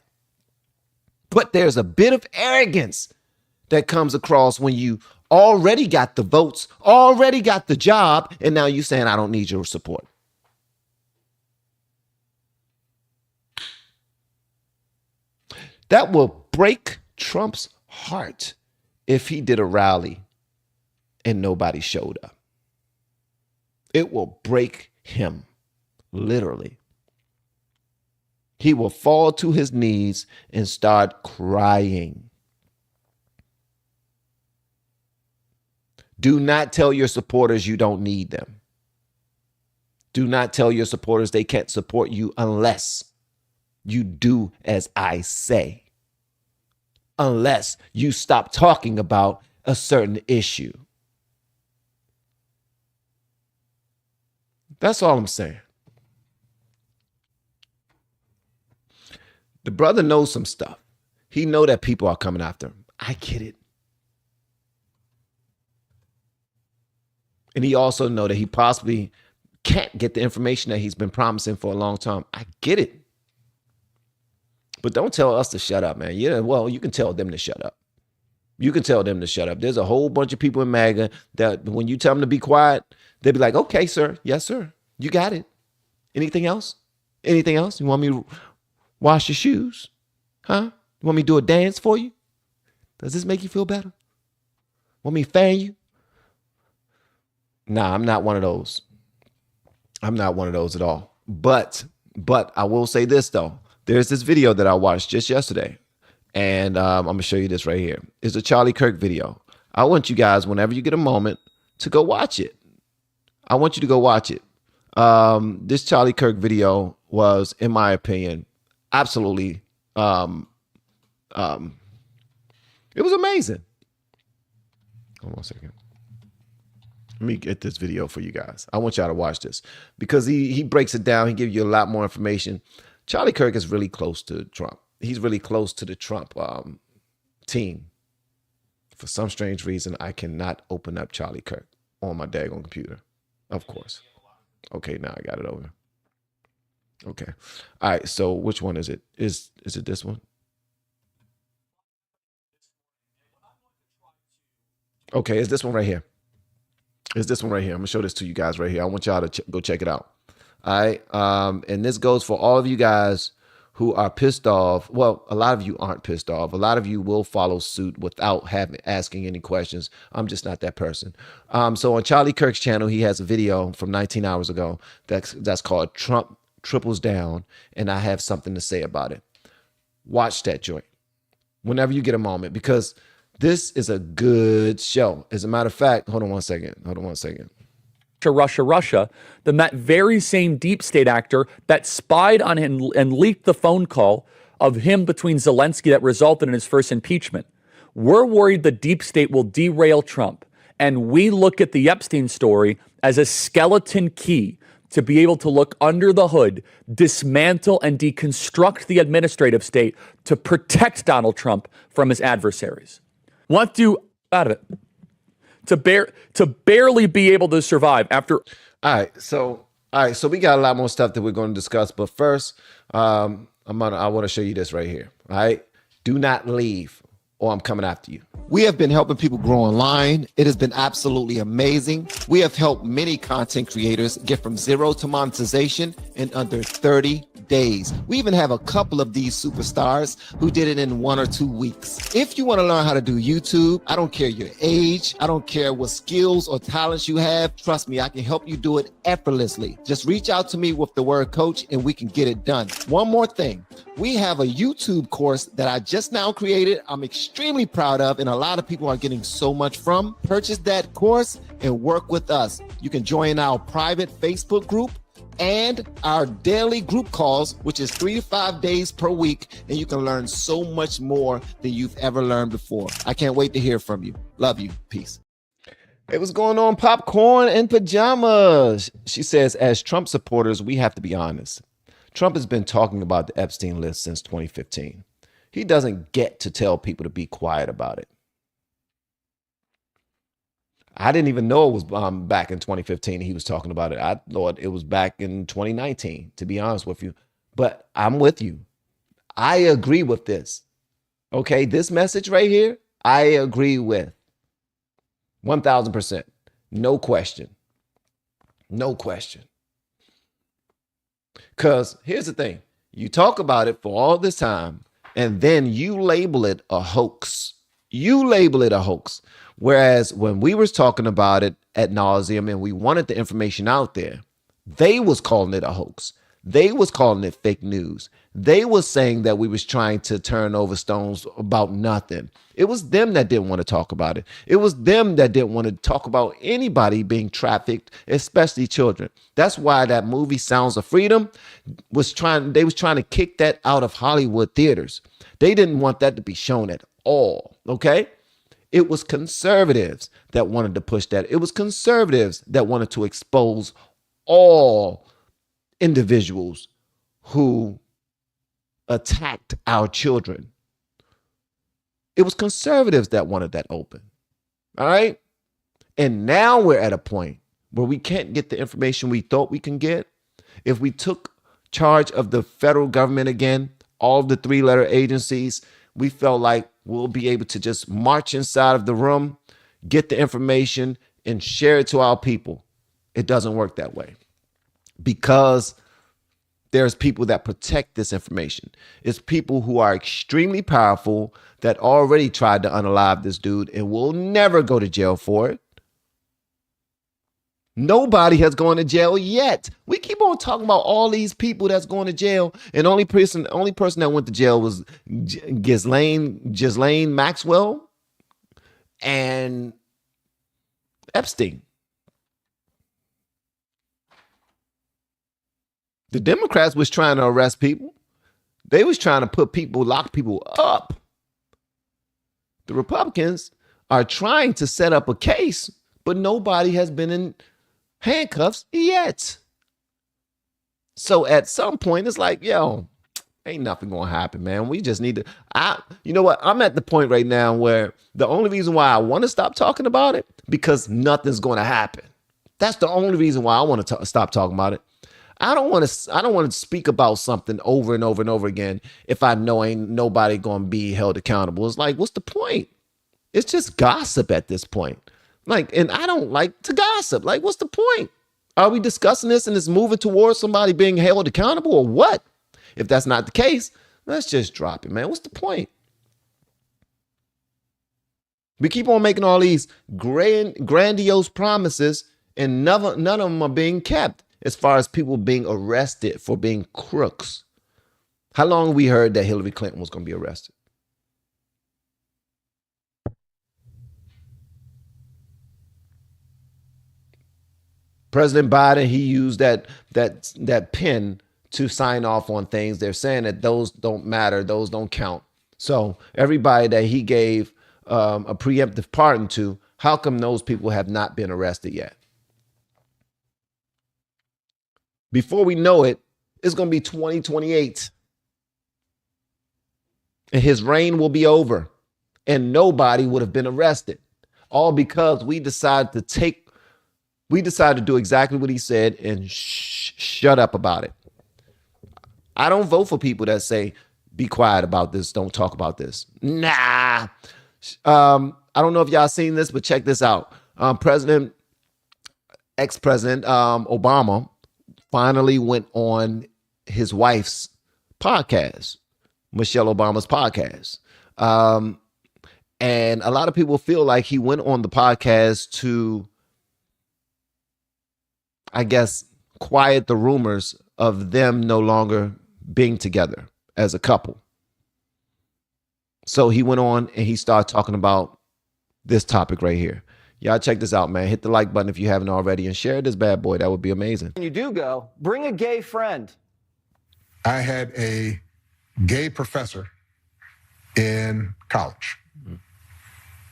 But there's a bit of arrogance that comes across when you already got the votes, already got the job, and now you're saying, I don't need your support. That will break Trump's heart if he did a rally and nobody showed up. It will break him, literally. He will fall to his knees and start crying. Do not tell your supporters you don't need them. Do not tell your supporters they can't support you unless you do as I say. Unless you stop talking about a certain issue. That's all I'm saying. The brother knows some stuff. He know that people are coming after him. I get it. And he also know that he possibly can't get the information that he's been promising for a long time. I get it. But don't tell us to shut up, man. Yeah, well, you can tell them to shut up. You can tell them to shut up. There's a whole bunch of people in MAGA that when you tell them to be quiet, they'll be like, okay, sir. Yes, sir. You got it. Anything else? Anything else? You want me to wash your shoes? Huh? You want me to do a dance for you? Does this make you feel better? Want me to fan you? Nah, I'm not one of those. I'm not one of those at all. But I will say this, though. There's this video that I watched just yesterday. And I'm going to show you this right here. It's a Charlie Kirk video. I want you guys, whenever you get a moment, to go watch it. I want you to go watch it. This Charlie Kirk video was, in my opinion, absolutely, it was amazing. Hold on a second. Let me get this video for you guys. I want y'all to watch this because he breaks it down. He gives you a lot more information. Charlie Kirk is really close to Trump. He's really close to the Trump team. For some strange reason, I cannot open up Charlie Kirk on my daggone computer. Of course. Okay, now I got it over. Okay. All right, so which one is it? Is it this one? Okay, it's this one right here. It's this one right here. I'm going to show this to you guys right here. I want y'all to go check it out. All right. And this goes for all of you guys who are pissed off. Well, a lot of you aren't pissed off. A lot of you will follow suit without asking any questions. I'm just not that person. So on Charlie Kirk's channel, he has a video from 19 hours ago that's called Trump Triples Down, and I have something to say about it. Watch that joint whenever you get a moment, because this is a good show. As a matter of fact, hold on one second. Russia, then that very same deep state actor that spied on him and leaked the phone call of him between Zelensky that resulted in his first impeachment. We're worried the deep state will derail Trump. And we look at the Epstein story as a skeleton key to be able to look under the hood, dismantle and deconstruct the administrative state to protect Donald Trump from his adversaries. Want to out of it. To barely be able to survive after. All right, so we got a lot more stuff that we're going to discuss, but first, I want to show you this right here. All right, do not leave, or I'm coming after you. We have been helping people grow online. It has been absolutely amazing. We have helped many content creators get from zero to monetization in under 30 days. We even have a couple of these superstars who did it in 1 or 2 weeks. If you want to learn how to do YouTube, I don't care your age, I don't care what skills or talents you have, trust me, I can help you do it effortlessly. Just reach out to me with the word coach and we can get it done. One more thing, we have a YouTube course that I just now created. I'm extremely proud of, and a lot of people are getting so much from. Purchase that course and work with us. You can join our private Facebook group and our daily group calls, which is 3 to 5 days per week, and you can learn so much more than you've ever learned before. I can't wait to hear from you. Love you. Peace. Hey, what's going on? Popcorn and pajamas. She says, as Trump supporters, we have to be honest. Trump has been talking about the Epstein list since 2015. He doesn't get to tell people to be quiet about it. I didn't even know it was back in 2015 he was talking about it. I thought it was back in 2019, to be honest with you. But I'm with you. I agree with this. Okay, this message right here, I agree with. 1,000%. No question. No question. Because here's the thing. You talk about it for all this time, and then you label it a hoax. You label it a hoax. Whereas when we was talking about it ad nauseum and we wanted the information out there, they was calling it a hoax. They was calling it fake news. They was saying that we was trying to turn over stones about nothing. It was them that didn't want to talk about it. It was them that didn't want to talk about anybody being trafficked, especially children. That's why that movie Sounds of Freedom was trying to kick that out of Hollywood theaters. They didn't want that to be shown at all, okay? It was conservatives that wanted to push that. It was conservatives that wanted to expose all individuals who attacked our children. It was conservatives that wanted that open. All right. And now we're at a point where we can't get the information we thought we can get. If we took charge of the federal government again, all of the 3-letter agencies, we felt like we'll be able to just march inside of the room, get the information, and share it to our people. It doesn't work that way because there's people that protect this information. It's people who are extremely powerful that already tried to unalive this dude and will never go to jail for it. Nobody has gone to jail yet. We keep on talking about all these people that's going to jail, and only person that went to jail was Ghislaine Maxwell and Epstein. The Democrats was trying to arrest people. They was trying to lock people up. The Republicans are trying to set up a case, but nobody has been in handcuffs yet. So at some point, it's like, yo, ain't nothing gonna happen, man. We just need to, you know what? I'm at the point right now where the only reason why I want to stop talking about it, because nothing's gonna happen. That's the only reason why I want to stop talking about it. I don't want to speak about something over and over and over again if I know ain't nobody gonna be held accountable. It's like, what's the point? It's just gossip at this point. Like, and I don't like to gossip. Like, what's the point? Are we discussing this and it's moving towards somebody being held accountable or what? If that's not the case, let's just drop it, man. What's the point? We keep on making all these grandiose promises and none of them are being kept as far as people being arrested for being crooks. How long have we heard that Hillary Clinton was going to be arrested? President Biden, he used that pen to sign off on things. They're saying that those don't matter, those don't count. So everybody that he gave a preemptive pardon to, how come those people have not been arrested yet? Before we know it, it's going to be 2028. And his reign will be over. And nobody would have been arrested. All because we decided to do exactly what he said and shut up about it. I don't vote for people that say, be quiet about this, don't talk about this. Nah. I don't know if y'all seen this, but check this out. Ex-President Obama finally went on his wife's podcast, Michelle Obama's podcast. And a lot of people feel like he went on the podcast to, I guess, quiet the rumors of them no longer being together as a couple. So he went on and he started talking about this topic right here. Y'all check this out, man. Hit the like button if you haven't already and share this bad boy. That would be amazing. When you do go, bring a gay friend. I had a gay professor in college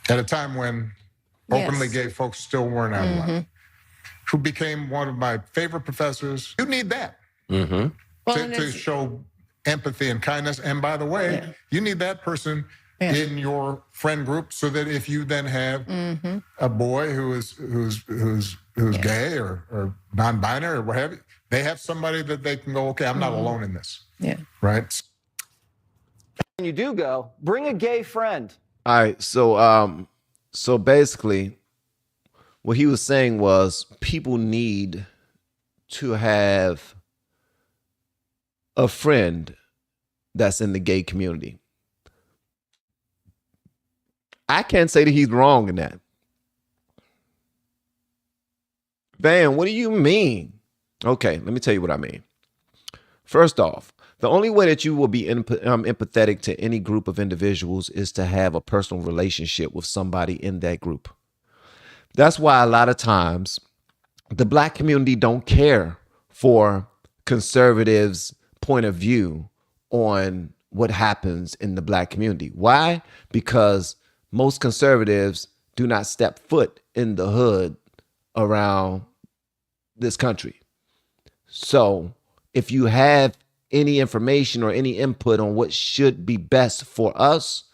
at a time when openly gay folks still weren't outlawed, who became one of my favorite professors. You need that to show empathy and kindness. And by the way, you need that person in your friend group so that if you then have a boy who's gay or non-binary or what have you, they have somebody that they can go, okay, I'm not alone in this. Yeah. Right? When you do go, bring a gay friend. All right, so basically what he was saying was people need to have a friend that's in the gay community. I can't say that he's wrong in that. Van, what do you mean? Okay, let me tell you what I mean. First off, the only way that you will be empathetic to any group of individuals is to have a personal relationship with somebody in that group. That's why a lot of times the black community don't care for conservatives' point of view on what happens in the black community. Why? Because most conservatives do not step foot in the hood around this country. So if you have any information or any input on what should be best for us,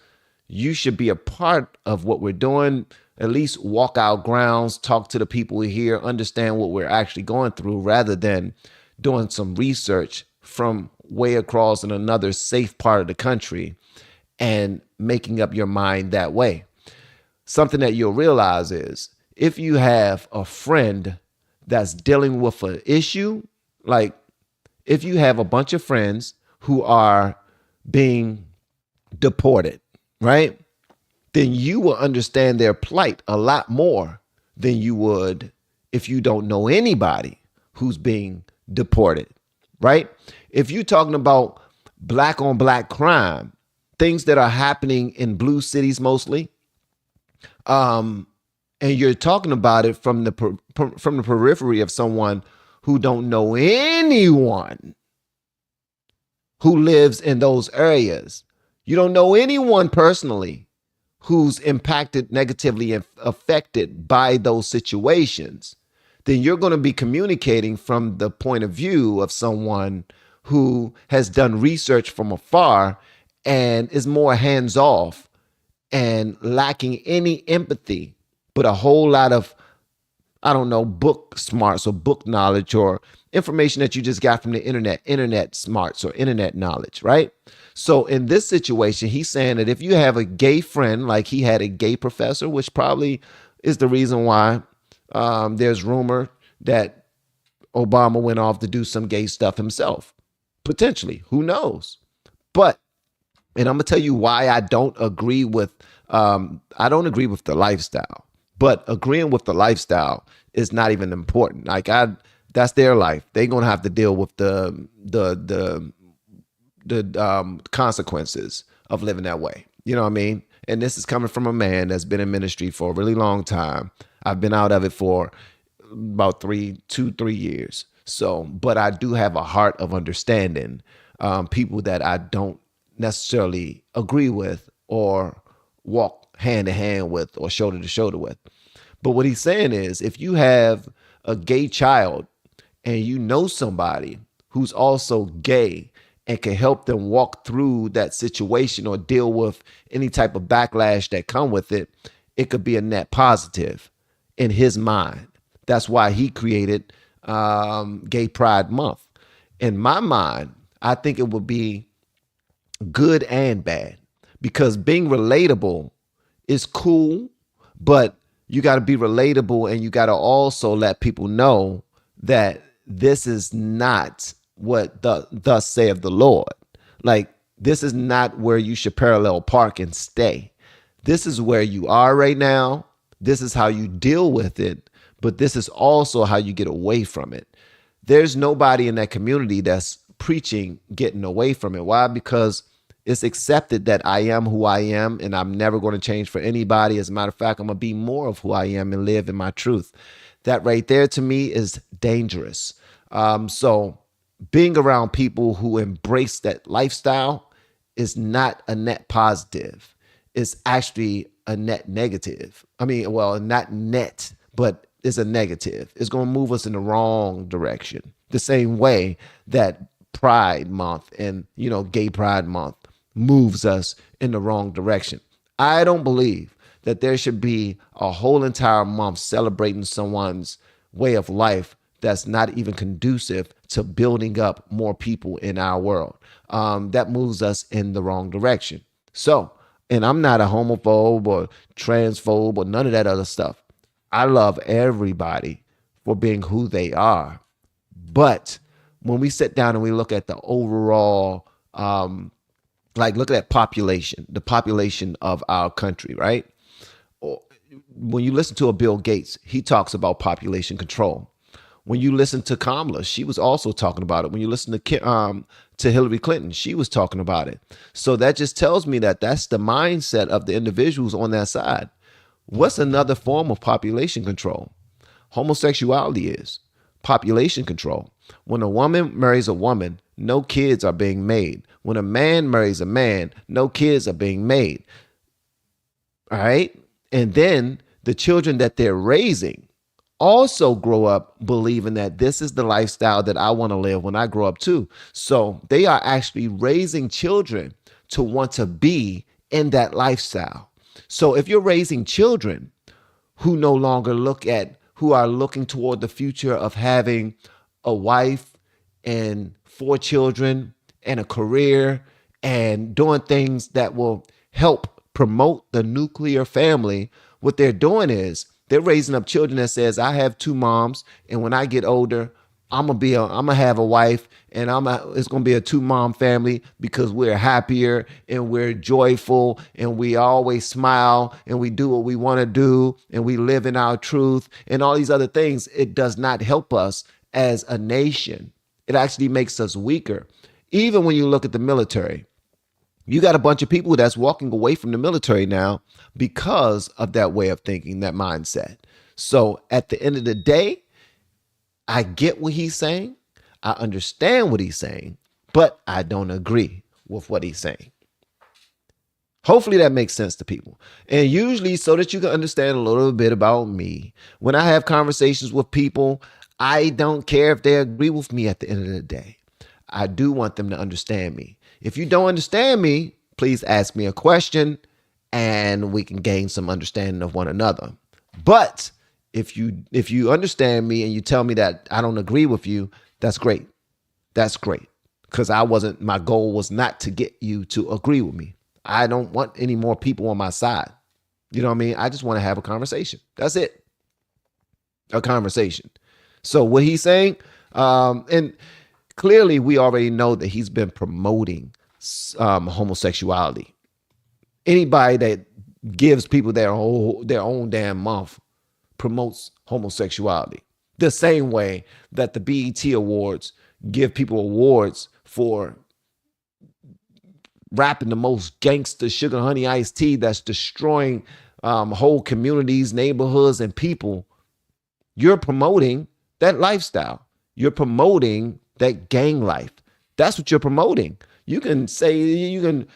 you should be a part of what we're doing. At least walk our grounds, talk to the people here, understand what we're actually going through, rather than doing some research from way across in another safe part of the country and making up your mind that way. Something that you'll realize is if you have a friend that's dealing with an issue, like if you have a bunch of friends who are being deported, right? Then you will understand their plight a lot more than you would if you don't know anybody who's being deported, right? If you're talking about black on black crime, things that are happening in blue cities mostly, and you're talking about it from the periphery of someone who don't know anyone who lives in those areas. You don't know anyone personally who's impacted negatively and affected by those situations. Then you're going to be communicating from the point of view of someone who has done research from afar and is more hands-off and lacking any empathy, but a whole lot of, I don't know, book smarts or book knowledge or information that you just got from the internet smarts or internet knowledge, right? So in this situation, he's saying that if you have a gay friend, like he had a gay professor, which probably is the reason why there's rumor that Obama went off to do some gay stuff himself. Potentially, who knows? But, and I'm gonna tell you why I don't agree with the lifestyle. But agreeing with the lifestyle is not even important. Like that's their life. They're gonna have to deal with the consequences of living that way. You know what I mean? And this is coming from a man that's been in ministry for a really long time. I've been out of it for about 3 years. So, but I do have a heart of understanding people that I don't necessarily agree with or walk hand to hand with or shoulder to shoulder with. But what he's saying is if you have a gay child and you know somebody who's also gay and can help them walk through that situation or deal with any type of backlash that come with it, it could be a net positive in his mind. That's why he created Gay Pride Month. In my mind, I think it would be good and bad because being relatable is cool, but you got to be relatable and you got to also let people know that this is not what thus saith the Lord. Like, this is not where you should parallel park and stay. This is where you are right now. This is how you deal with it, but this is also how you get away from it. There's nobody in that community that's preaching getting away from it. Why? Because it's accepted that I am who I am, and I'm never going to change for anybody. As a matter of fact, I'm going to be more of who I am and live in my truth. That right there to me is dangerous. So being around people who embrace that lifestyle is not a net positive. It's actually a net negative. I mean, well, not net, but it's a negative. It's going to move us in the wrong direction. The same way that Pride Month and, Gay Pride Month moves us in the wrong direction. I don't believe that there should be a whole entire month celebrating someone's way of life that's not even conducive to building up more people in our world. That moves us in the wrong direction. So, and I'm not a homophobe or transphobe or none of that other stuff. I love everybody for being who they are. But when we sit down and we look at the overall, look at that population, the population of our country, right? When you listen to a Bill Gates, he talks about population control. When you listen to Kamala, she was also talking about it. When you listen to Hillary Clinton, she was talking about it. So that just tells me that that's the mindset of the individuals on that side. What's another form of population control? Homosexuality is population control. When a woman marries a woman, no kids are being made. When a man marries a man, no kids are being made. All right? And then the children that they're raising also grow up believing that this is the lifestyle that I want to live when I grow up too. So they are actually raising children to want to be in that lifestyle. So if you're raising children who no longer who are looking toward the future of having a wife and 4 children and a career and doing things that will help promote the nuclear family, what they're doing is they're raising up children that says, I have 2 moms, and when I get older, I'm gonna have a wife, and it's gonna be a 2-mom family because we're happier and we're joyful and we always smile and we do what we want to do and we live in our truth and all these other things. It does not help us as a nation. It actually makes us weaker. Even when you look at the military, you got a bunch of people that's walking away from the military now because of that way of thinking, that mindset. So at the end of the day, I get what he's saying. I understand what he's saying, but I don't agree with what he's saying. Hopefully that makes sense to people. And usually so that you can understand a little bit about me, when I have conversations with people, I don't care if they agree with me at the end of the day. I do want them to understand me. If you don't understand me, please ask me a question and we can gain some understanding of one another. But if you understand me and you tell me that I don't agree with you, that's great. That's great. Because my goal was not to get you to agree with me. I don't want any more people on my side. You know what I mean? I just want to have a conversation. That's it. A conversation. So what he's saying, and clearly we already know that he's been promoting homosexuality. Anybody that gives people their own damn month promotes homosexuality. The same way that the BET Awards give people awards for rapping the most gangster sugar honey iced tea that's destroying whole communities, neighborhoods, and people. You're promoting that lifestyle. You're promoting that gang life. That's what you're promoting. You can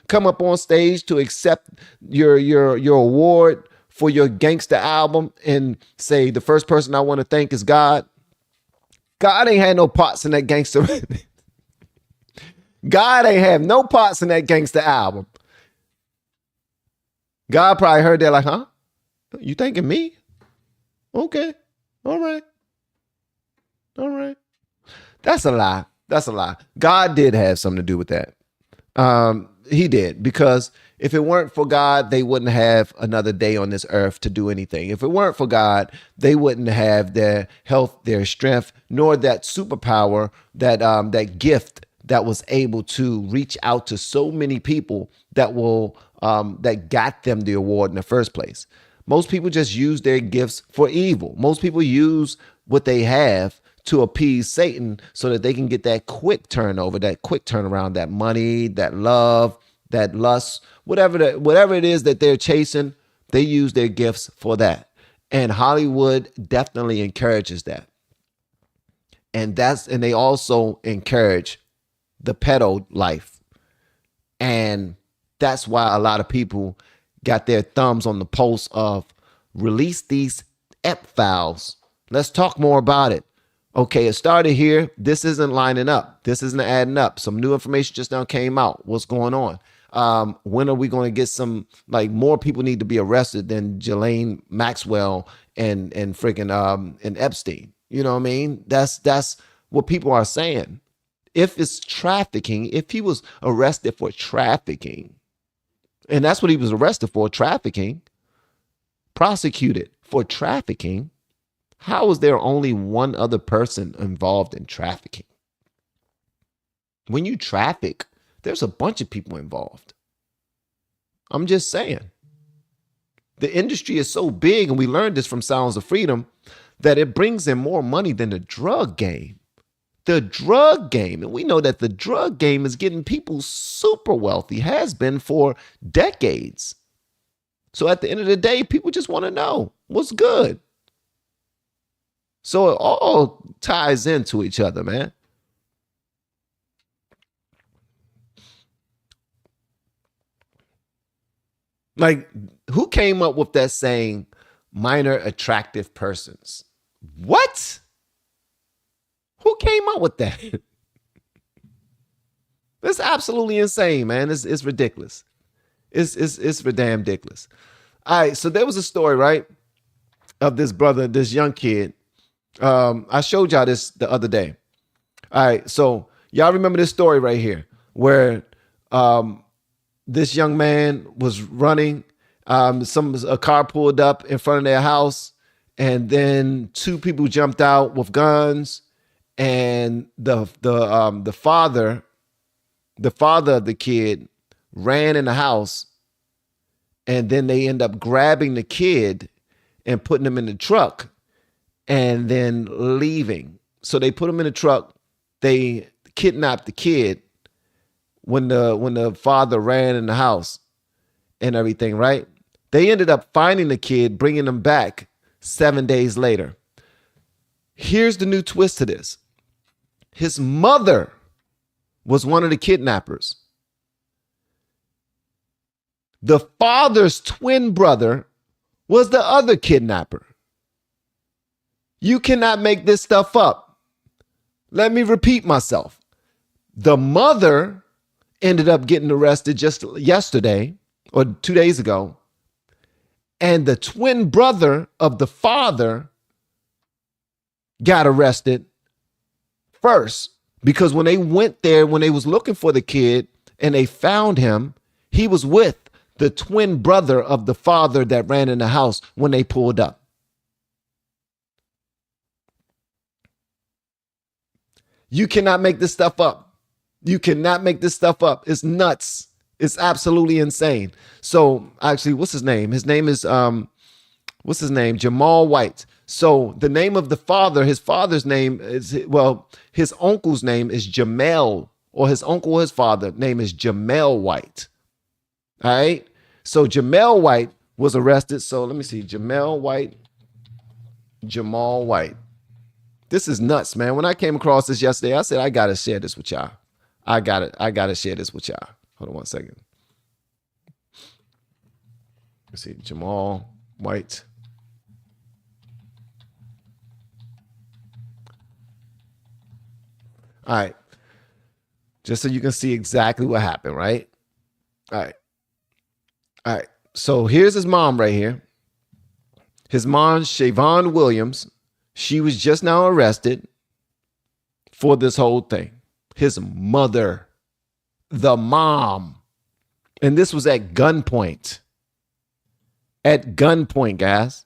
come up on stage to accept your award for your gangster album and say the first person I want to thank is God. God ain't had no parts in that gangster. God ain't have no parts in that gangster album. God probably heard that like, huh? You thanking me? Okay. All right. All right. That's a lie. That's a lie. God did have something to do with that. He did, because if it weren't for God, they wouldn't have another day on this earth to do anything. If it weren't for God, they wouldn't have their health, their strength, nor that superpower, that gift that was able to reach out to so many people that got them the award in the first place. Most people just use their gifts for evil. Most people use what they have to appease Satan so that they can get that quick turnover, that quick turnaround, that money, that love, that lust, whatever it is that they're chasing, they use their gifts for that. And Hollywood definitely encourages that. And they also encourage the pedo life. And that's why a lot of people got their thumbs on the pulse of release these Ep files. Let's talk more about it. Okay, it started here. This isn't lining up. This isn't adding up. Some new information just now came out. What's going on? When are we going to get some, like, more people need to be arrested than Ghislaine Maxwell and freaking and Epstein? You know what I mean? That's what people are saying. If it's trafficking, if he was arrested for trafficking, and that's what he was arrested for, trafficking, prosecuted for trafficking, how is there only one other person involved in trafficking? When you traffic, there's a bunch of people involved. I'm just saying. The industry is so big, and we learned this from Sounds of Freedom, that it brings in more money than the drug game. The drug game, and we know that the drug game is getting people super wealthy, has been for decades. So at the end of the day, people just want to know what's good. So it all ties into each other, man. Like, who came up with that saying, minor attractive persons? What? Who came up with that? That's absolutely insane, man. It's ridiculous. It's for damn ridiculous. All right, so there was a story, right, of this brother, this young kid. I showed y'all this the other day. All right, so y'all remember this story right here, where this young man was running. A car pulled up in front of their house, and then two people jumped out with guns, and the father of the kid ran in the house, and then they end up grabbing the kid and putting him in the truck and then leaving. So they put him in the truck. They kidnapped the kid when the father ran in the house and everything, right? They ended up finding the kid, bringing him back 7 days later. Here's the new twist to this. His mother was one of the kidnappers. The father's twin brother was the other kidnapper. You cannot make this stuff up. Let me repeat myself. The mother ended up getting arrested just yesterday or 2 days ago. And the twin brother of the father got arrested first, because when they went there, when they was looking for the kid and they found him, he was with the twin brother of the father that ran in the house when they pulled up. You cannot make this stuff up. You cannot make this stuff up. It's nuts. It's absolutely insane. So actually, what's his name? His name is, Jamal White. So the name of the father, his father's name is, well, his uncle's name is Jamel, or his uncle or his father name is Jamel White. All right. So Jamel White was arrested. So let me see. Jamal White. This is nuts, man. When I came across this yesterday, I said, I got to share this with y'all. I got to share this with y'all. Hold on one second. Let's see. Jamal White. All right. Just so you can see exactly what happened, right? All right. So here's his mom right here. His mom, Shavon Williams, she was just now arrested for this whole thing. His mother, the mom, And this was at gunpoint. At gunpoint, guys.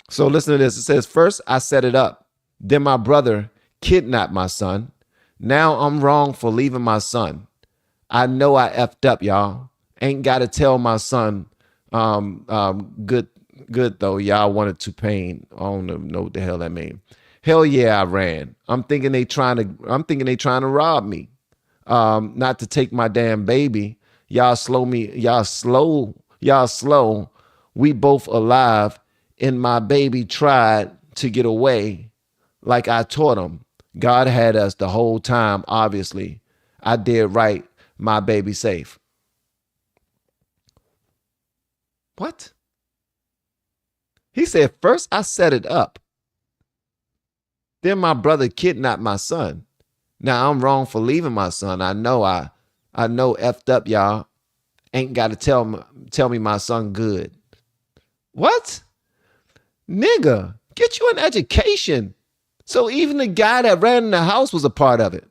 So listen to this. It says, first I set it up. Then my brother kidnapped my son. Now I'm wrong for leaving my son. I know I effed up, y'all. Ain't got to tell my son. Good though. Y'all wanted to pain. I don't know what the hell that mean. Hell yeah, I ran. I'm thinking they trying to rob me. Not to take my damn baby. Y'all slow. We both alive. And my baby tried to get away like I taught him. God had us the whole time, obviously. I did right. My baby safe. What? He said, first I set it up. Then my brother kidnapped my son. Now I'm wrong for leaving my son. I know effed up, y'all. Ain't got to tell me my son good. What? Nigga, get you an education. So even the guy that ran in the house was a part of it.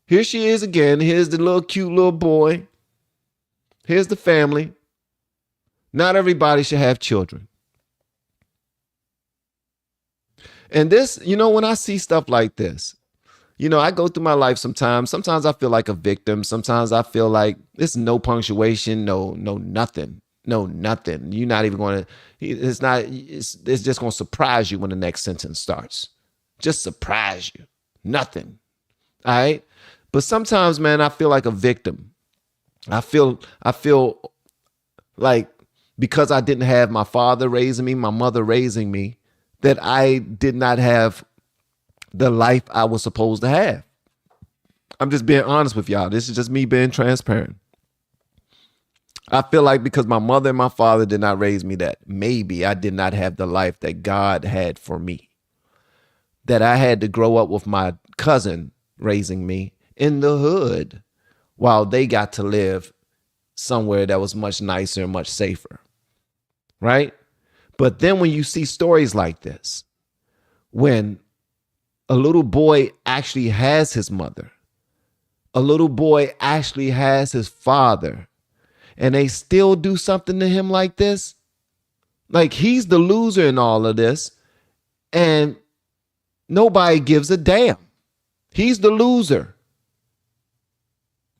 Here she is again. Here's the little cute little boy. Here's the family. Not everybody should have children. And this, when I see stuff like this, I go through my life sometimes. Sometimes I feel like a victim. Sometimes I feel like it's no punctuation, no nothing. No, nothing. You're not even going to, it's just going to surprise you when the next sentence starts. Just surprise you. Nothing. All right. But sometimes, man, I feel like a victim. I feel like because I didn't have my father raising me, my mother raising me, that I did not have the life I was supposed to have. I'm just being honest with y'all. This is just me being transparent. I feel like because my mother and my father did not raise me, that maybe I did not have the life that God had for me. That I had to grow up with my cousin raising me in the hood while they got to live somewhere that was much nicer and much safer. Right? But then when you see stories like this, when a little boy actually has his mother, a little boy actually has his father, and they still do something to him like this, like he's the loser in all of this, and nobody gives a damn. He's the loser.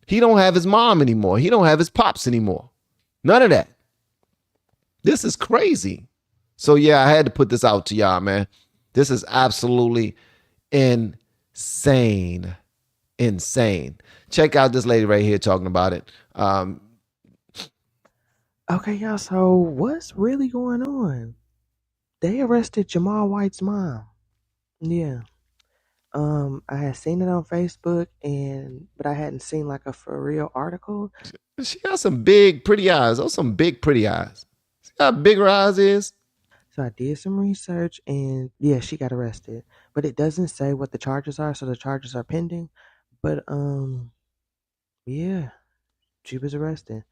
He don't have his mom anymore. He don't have his pops anymore. None of that. This is crazy. So yeah, I had to put this out to y'all, man. This is absolutely insane. Insane. Check out this lady right here talking about it. Okay, y'all, so what's really going on? They arrested Jamal White's mom. Yeah. I had seen it on Facebook, but I hadn't seen like a for real article. She got some big, pretty eyes. Those some big, pretty eyes. See how big her eyes is? So I did some research, and yeah, she got arrested. But it doesn't say what the charges are, so the charges are pending. But yeah, she was arrested.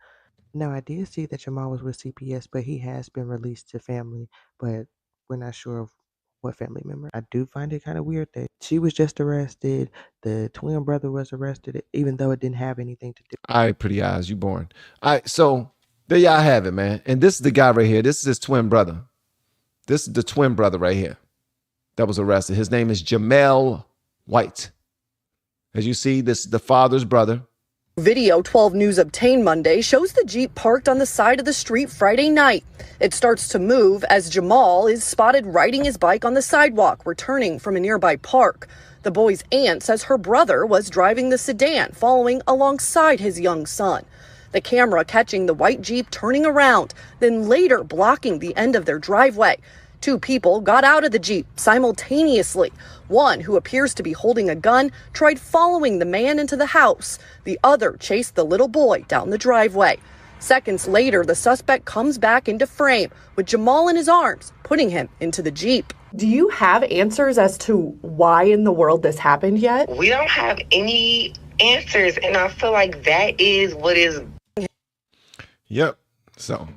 Now, I did see that Jamal was with CPS, but he has been released to family, but we're not sure of what family member. I do find it kind of weird that she was just arrested. The twin brother was arrested, even though it didn't have anything to do. All right, pretty eyes, you born. All right, so there y'all have it, man. And this is the guy right here. This is his twin brother. This is the twin brother right here that was arrested. His name is Jamal White. As you see, this is the father's brother. Video 12 News obtained Monday shows the Jeep parked on the side of the street Friday night. It starts to move as Jamal is spotted riding his bike on the sidewalk, returning from a nearby park. The boy's aunt says her brother was driving the sedan, following alongside his young son. The camera catching the white Jeep turning around, then later blocking the end of their driveway. Two people got out of the Jeep simultaneously. One, who appears to be holding a gun, tried following the man into the house. The other chased the little boy down the driveway. Seconds later, the suspect comes back into frame with Jamal in his arms, putting him into the Jeep. Do you have answers as to why in the world this happened yet? We don't have any answers, and I feel like that is what is. Yep. So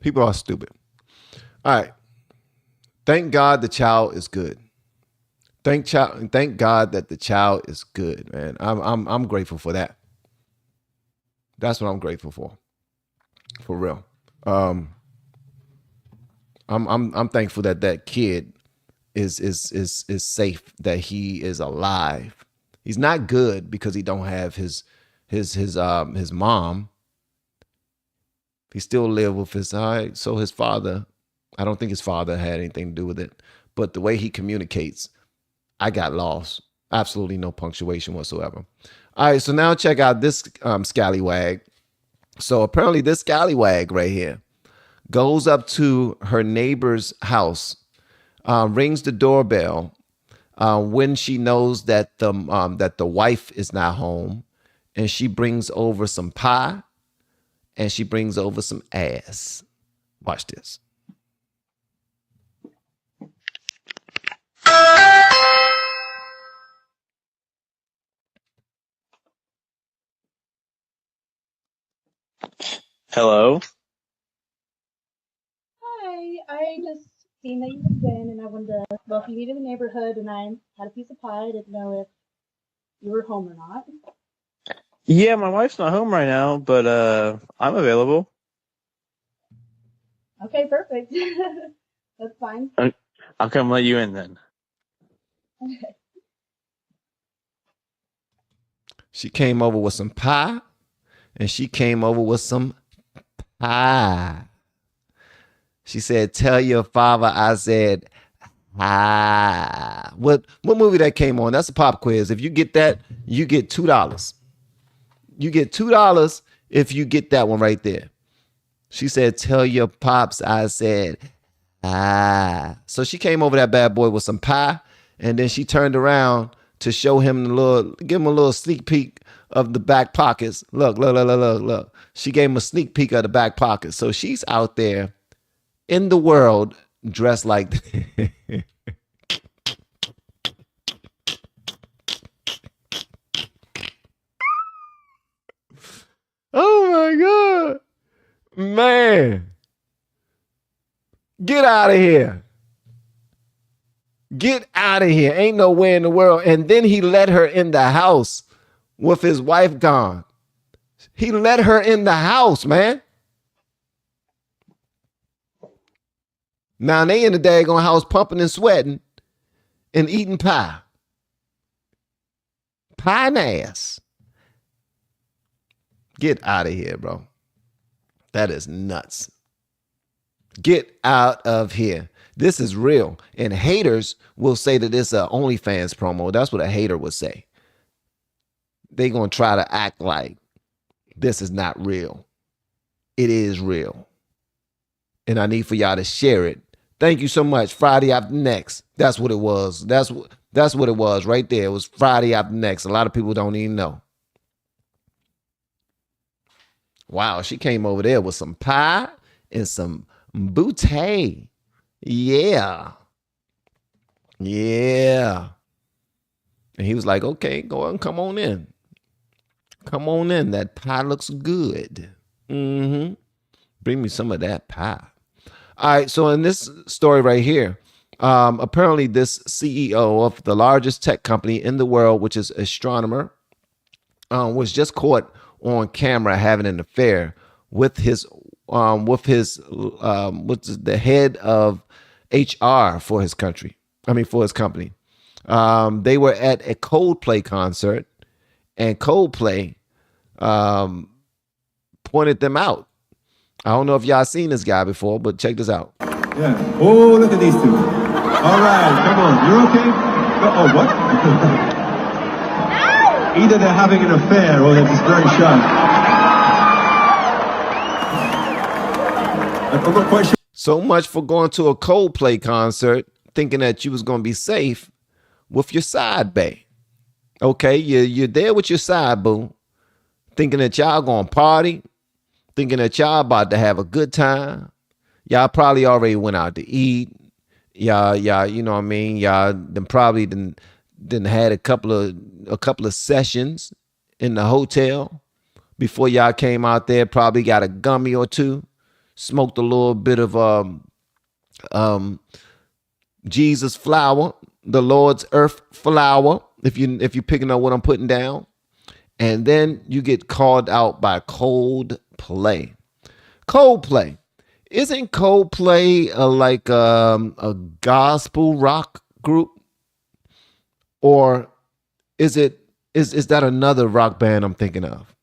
people are stupid. All right. Thank God the child is good. Thank God that the child is good, man. I'm grateful for that. That's what I'm grateful for real. I'm thankful that that kid is safe, that he is alive. He's not good because he don't have his mom. He still live with his so his father. I don't think his father had anything to do with it, but the way he communicates, I got lost. Absolutely no punctuation whatsoever. All right, so now check out this scallywag. So apparently this scallywag right here goes up to her neighbor's house, rings the doorbell when she knows that the wife is not home, and she brings over some pie and she brings over some ass. Watch this. Hello? Hi, I just seen that you moved in and I wanted to welcome you to the neighborhood and I had a piece of pie. I didn't know if you were home or not. Yeah, my wife's not home right now, but I'm available. Okay, perfect. That's fine. I'll come let you in then. Okay. She came over with some pie, and she came over with some pie. She said, "Tell your father I said hi." What movie that came on? That's a pop quiz. If you get that, you get $2. You get $2 if you get that one right there. She said, "Tell your pops I said hi." So she came over that bad boy with some pie, and then she turned around to show him give him a little sneak peek of the back pockets. Look. She gave him a sneak peek of the back pockets. So she's out there in the world dressed like oh my God. Man. Get out of here. Get out of here. Ain't nowhere in the world. And then he let her in the house with his wife gone. He let her in the house, man. Now they in the daggone house pumping and sweating and eating pie. Pie and ass. Get out of here, bro. That is nuts. Get out of here. This is real. And haters will say that it's an OnlyFans promo. That's what a hater would say. They're going to try to act like this is not real. It is real. And I need for y'all to share it. Thank you so much. Friday After Next. That's what it was. That's what it was right there. It was Friday After Next. A lot of people don't even know. Wow, she came over there with some pie and some boutte. Yeah. Yeah. And he was like, okay, go on, come on in. Come on in. That pie looks good. Mm-hmm. Bring me some of that pie. All right, so in this story right here, apparently this CEO of the largest tech company in the world, which is Astronomer, was just caught on camera having an affair with the head of HR for his country. For his company. They were at a Coldplay concert, and Coldplay pointed them out. I don't know if y'all seen this guy before, but check this out. Yeah. Oh, look at these two. All right, come on. You're okay? Oh, what? Either they're having an affair or they're just very shy. I'm not quite sure. So much for going to a Coldplay concert thinking that you was going to be safe with your side bae. Okay, you're there with your side boo, thinking that y'all going to party, thinking that y'all about to have a good time. Y'all probably already went out to eat. Y'all, you know what I mean? Y'all probably didn't had a couple of sessions in the hotel before y'all came out there. Probably got a gummy or two, smoked a little bit of Jesus flower, the Lord's earth flower. If you're picking up what I'm putting down, And then you get called out by Coldplay. Coldplay. Isn't Coldplay a gospel rock group? Or is that another rock band I'm thinking of?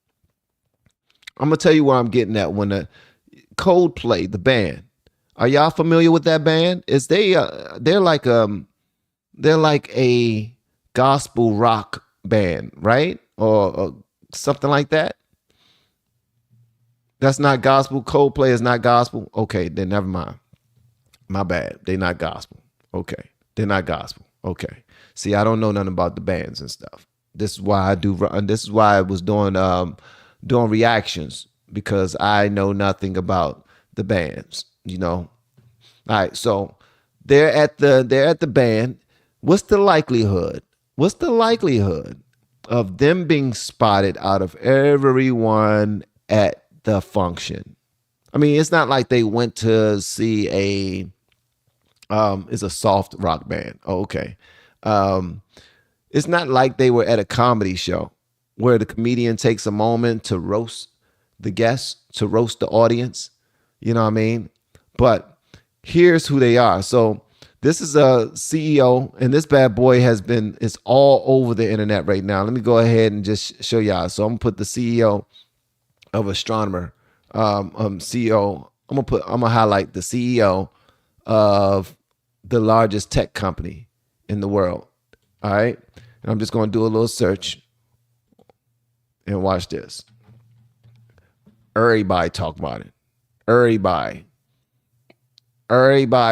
I'm gonna tell you where I'm getting at when the Coldplay, the band. Are y'all familiar with that band? They're like a gospel rock band, right? Or something like that. That's not gospel. Coldplay is not gospel. Okay, then never mind. My bad. They're not gospel. Okay, they're not gospel. Okay. See, I don't know nothing about the bands and stuff. This is why I do. This is why I was doing reactions, because I know nothing about the bands. All right. So they're at the band. What's the likelihood? What's the likelihood of them being spotted out of everyone at the function? I mean, it's not like they went to see it's a soft rock band. Oh, okay. It's not like they were at a comedy show where the comedian takes a moment to roast the guests, to roast the audience. You know what I mean? But here's who they are. So this is a CEO, and this bad boy is all over the internet right now. Let me go ahead and just show y'all. So I'm gonna put the CEO of Astronomer, CEO. I'm gonna highlight the CEO of the largest tech company in the world. All right. And I'm just gonna do a little search and watch this. Everybody talk about it. Everybody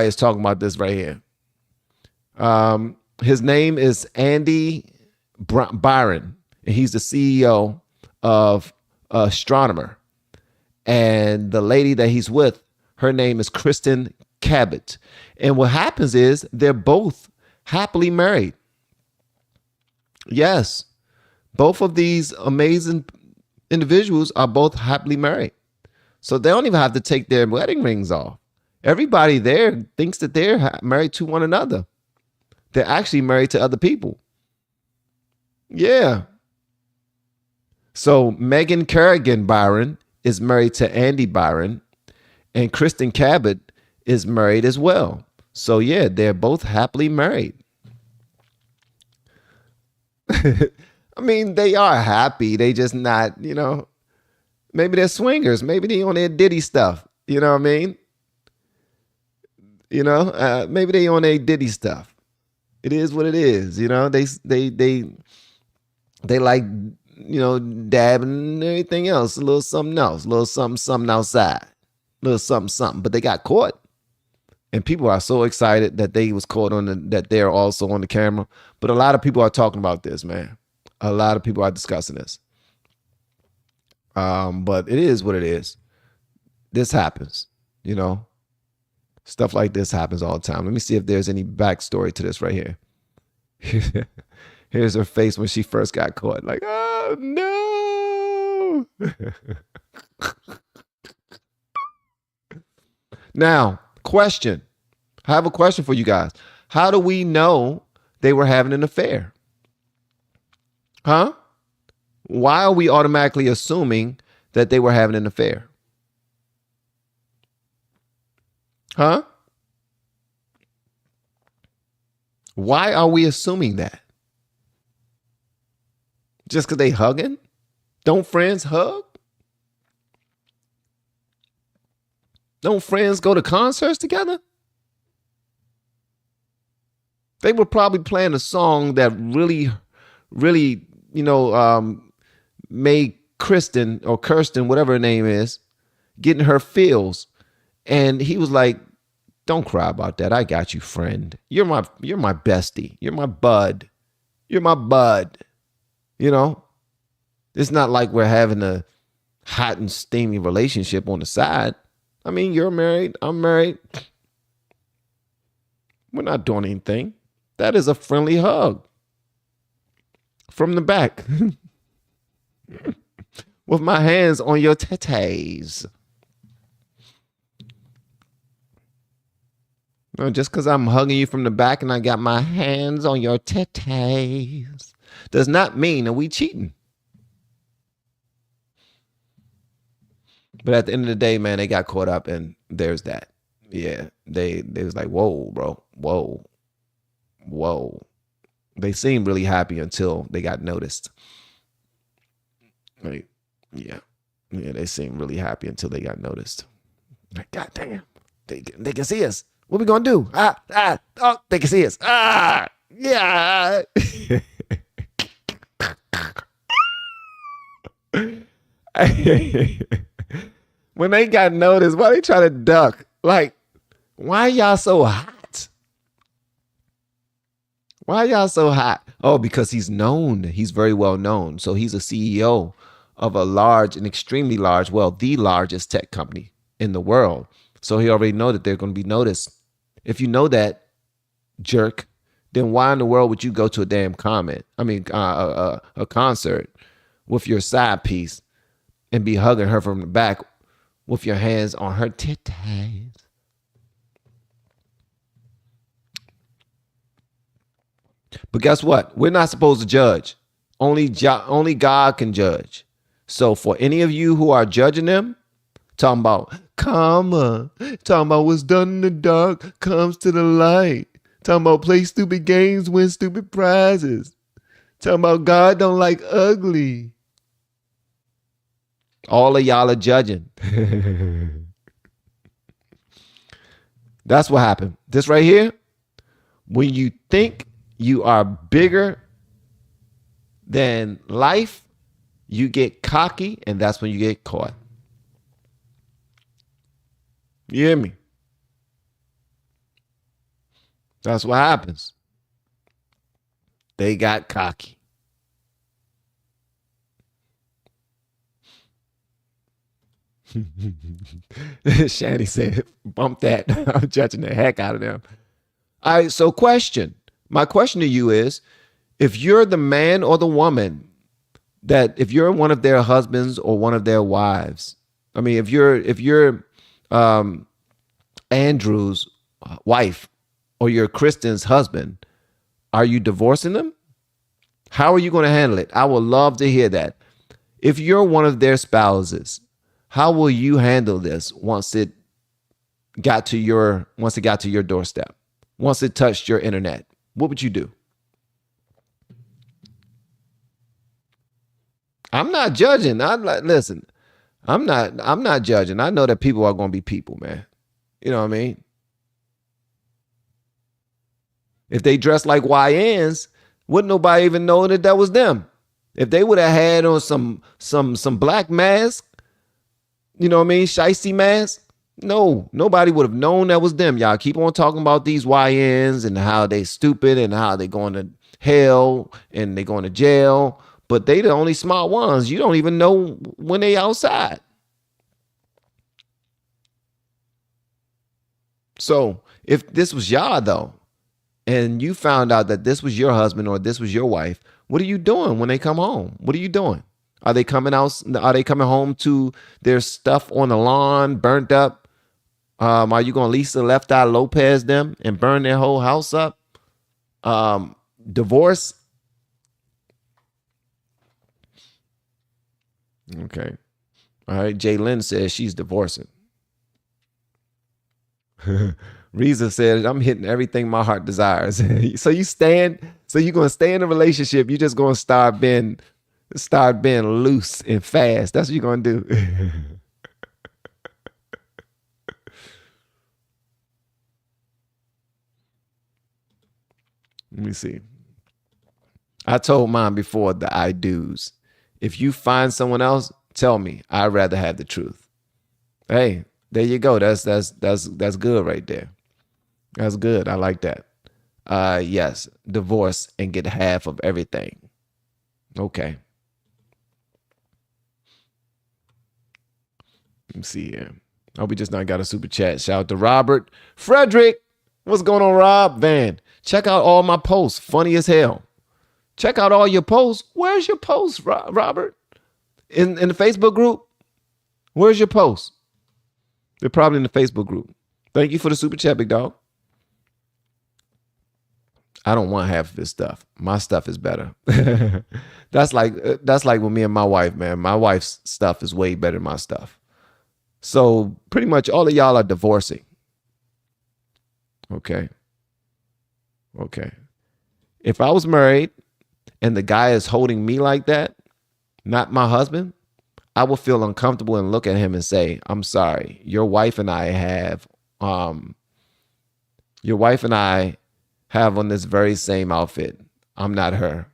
is talking about this right here. His name is Andy Byron, and he's the CEO of Astronomer. And the lady that he's with, her name is Kristen Cabot. And what happens is they're both happily married. Yes, both of these amazing individuals are both happily married. So they don't even have to take their wedding rings off. Everybody there thinks that they're married to one another. They're actually married to other people. Yeah. So Megan Kerrigan Byron is married to Andy Byron, and Kristen Cabot is married as well. So yeah, they're both happily married. I mean, they are happy. They just not, maybe they're swingers. Maybe they on their Diddy stuff. You know what I mean? Maybe they on their Diddy stuff. It is what it is. They like, dabbing and everything else. A little something else. A little something outside. A little something. But they got caught. And people are so excited that they was caught that they're also on the camera. But a lot of people are talking about this, man. A lot of people are discussing this. But it is what it is. This happens, Stuff like this happens all the time. Let me see if there's any backstory to this right here. Here's her face when she first got caught. Like, oh, no. Now, question. I have a question for you guys. How do we know they were having an affair? Huh? Why are we automatically assuming that they were having an affair? Huh? Why are we assuming that? Just because they hugging? Don't friends hug? Don't friends go to concerts together? They were probably playing a song that really, really, made Kirsten, whatever her name is, getting her feels. And he was like, don't cry about that. I got you, friend. You're my bestie. You're my bud. You're my bud. It's not like we're having a hot and steamy relationship on the side. I mean, you're married. I'm married. We're not doing anything. That is a friendly hug from the back with my hands on your tetes. No, just because I'm hugging you from the back and I got my hands on your tetes does not mean that we cheating. But at the end of the day, man, they got caught up, and there's that. Yeah, they was like, whoa, bro, whoa. They seemed really happy until they got noticed. Like, yeah, they seemed really happy until they got noticed. Like, God damn, they can see us. What we gonna do? Oh, they can see us. Yeah. When they got noticed, why they try to duck? Like, why y'all so hot? Why y'all so hot? Oh, because he's known. He's very well known. So he's a CEO of a large and extremely large, well, the largest tech company in the world. So he already know that they're going to be noticed. If you know that, jerk, then why in the world would you go to a damn a concert with your side piece and be hugging her from the back with your hands on her titties? But guess what? We're not supposed to judge. Only God can judge. So for any of you who are judging them, talking about karma, talking about what's done in the dark comes to the light, talking about play stupid games, win stupid prizes, talking about God don't like ugly. All of y'all are judging. That's what happened. This right here, when you think you are bigger than life, you get cocky, and that's when you get caught. You hear me? That's what happens. They got cocky. Shanny said, bump that. I'm judging the heck out of them. All right, so my question to you is, if you're the man or the woman if you're one of their husbands or one of their wives, I mean, if you're Andrew's wife or you're Kristen's husband, are you divorcing them? How are you going to handle it? I would love to hear that. If you're one of their spouses, how will you handle this once it got to your doorstep? Once it touched your internet, what would you do? I'm not judging. Listen, I'm not judging. I know that people are going to be people, man. You know what I mean? If they dress like YNs, wouldn't nobody even know that was them. If they would have had on some black mask, you know what I mean, shiesty mask, no, nobody would have known that was them. Y'all keep on talking about these YNs and how they stupid and how they going to hell and they going to jail. But they the only smart ones. You don't even know when they outside. So if this was y'all though, and you found out that this was your husband or this was your wife, what are you doing when they come home? What are you doing? Are they coming out? Are they coming home to their stuff on the lawn, burnt up? Are you going to Lisa Left Eye Lopez them and burn their whole house up? Divorce? Okay. All right. Jay Lynn says she's divorcing. Reza said, I'm hitting everything my heart desires. So you're going to stay in a relationship. You're just going to start being loose and fast. That's what you're going to do. Let me see. I told mine before the I do's. If you find someone else, tell me. I'd rather have the truth. Hey, there you go. That's good right there. That's good. I like that. Yes, divorce and get half of everything. Okay. Let me see here. Oh, we just not got a super chat. Shout out to Robert Frederick. What's going on, Rob Van? Check out all my posts. Funny as hell. Check out all your posts. Where's your post, Robert? In the Facebook group? Where's your post? They're probably in the Facebook group. Thank you for the super chat, big dog. I don't want half of his stuff. My stuff is better. That's like with me and my wife, man. My wife's stuff is way better than my stuff. So pretty much all of y'all are divorcing. Okay. If I was married and the guy is holding me like that, not my husband, I will feel uncomfortable and look at him and say, I'm sorry. Your wife and I have on this very same outfit. I'm not her,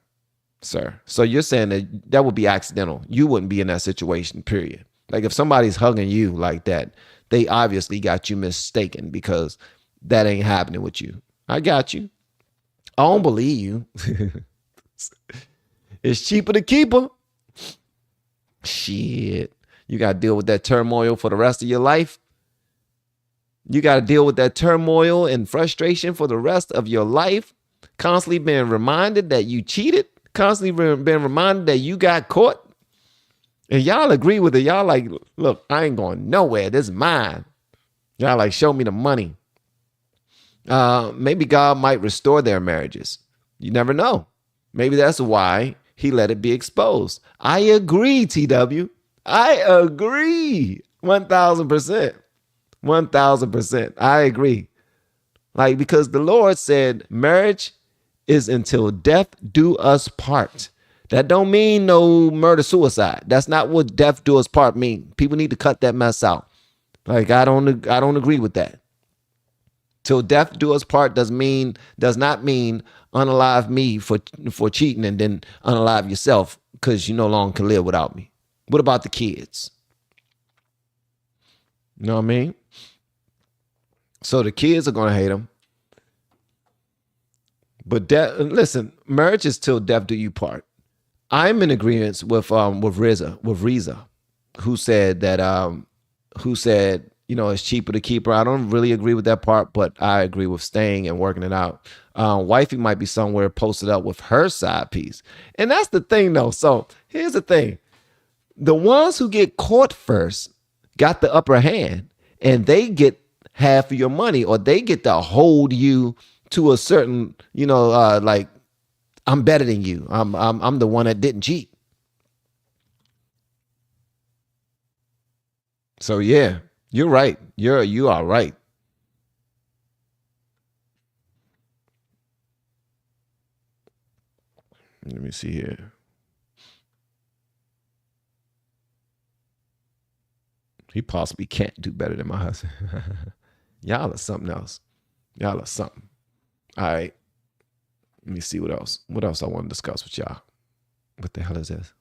sir. So you're saying that would be accidental. You wouldn't be in that situation, period. Like if somebody's hugging you like that, they obviously got you mistaken because that ain't happening with you. I got you. I don't believe you. It's cheaper to keep her. Shit. You got to deal with that turmoil for the rest of your life. You got to deal with that turmoil and frustration for the rest of your life. Constantly being reminded that you cheated. Constantly being reminded that you got caught. And y'all agree with it. Y'all like, look, I ain't going nowhere. This is mine. Y'all like, show me the money. Maybe God might restore their marriages. You never know. Maybe that's why he let it be exposed. I agree, TW. I agree. 1,000%. 1,000%. I agree. Like, because the Lord said marriage is until death do us part. That don't mean no murder suicide. That's not what death do us part mean. People need to cut that mess out. Like, I don't agree with that. Till death do us part does not mean unalive me for cheating and then unalive yourself because you no longer can live without me. What about the kids? You know what I mean? So the kids are going to hate him. But listen, marriage is till death do you part. I'm in agreement with Reza, who said that it's cheaper to keep her. I don't really agree with that part, but I agree with staying and working it out. Wifey might be somewhere posted up with her side piece. And that's the thing though. So here's the thing. The ones who get caught first got the upper hand and they get half of your money, or they get to hold you to a certain, like, I'm better than you. I'm the one that didn't cheat. So yeah, you're right. You are right. Let me see here. He possibly can't do better than my husband. Y'all are something else. Y'all are something. All right. Let me see what else. What else I want to discuss with y'all. What the hell is this?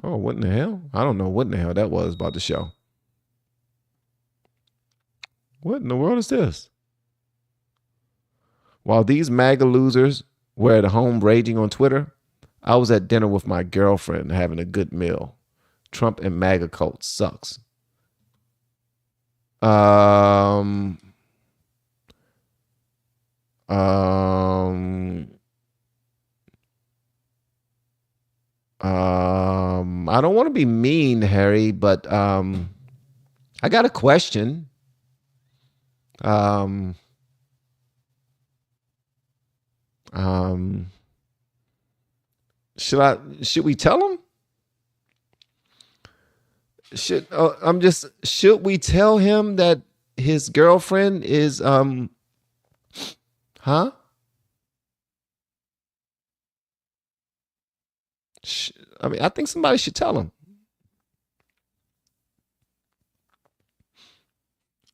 Oh, what in the hell? I don't know what in the hell that was about the show. What in the world is this? While these MAGA losers were at home raging on Twitter, I was at dinner with my girlfriend having a good meal. Trump and MAGA cult sucks. I don't want to be mean, Harry, but I got a question. Should we tell him? Should we tell him that his girlfriend is huh? I think somebody should tell him.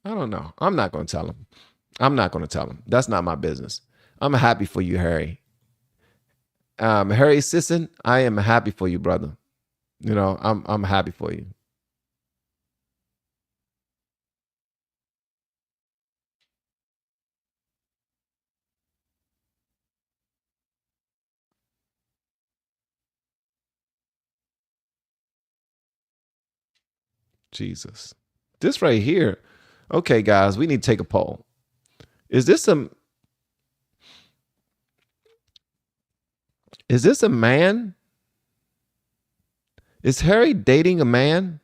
I don't know. I'm not going to tell him. That's not my business. I'm happy for you, Harry. Harry Sisson, I am happy for you, brother. I'm happy for you. Jesus. This right here. Okay, guys, we need to take a poll. Is this a man? Is Harry dating a man?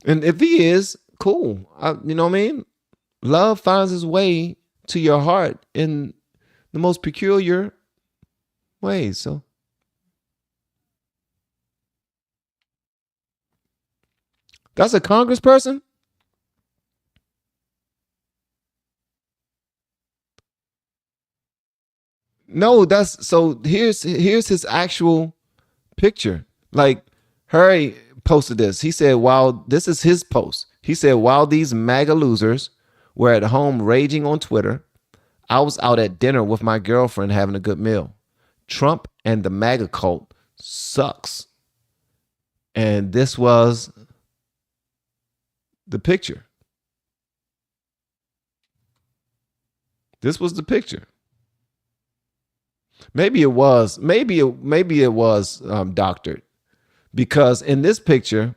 And if he is, cool. You know what I mean? Love finds its way to your heart in the most peculiar ways. So that's a congressperson? No, that's so here's his actual picture. Like Harry posted this. He said, while this is his post, he said, while these MAGA losers were at home raging on Twitter, I was out at dinner with my girlfriend having a good meal. Trump and the MAGA cult sucks. And this was the picture. This was the picture. Maybe it was doctored, because in this picture,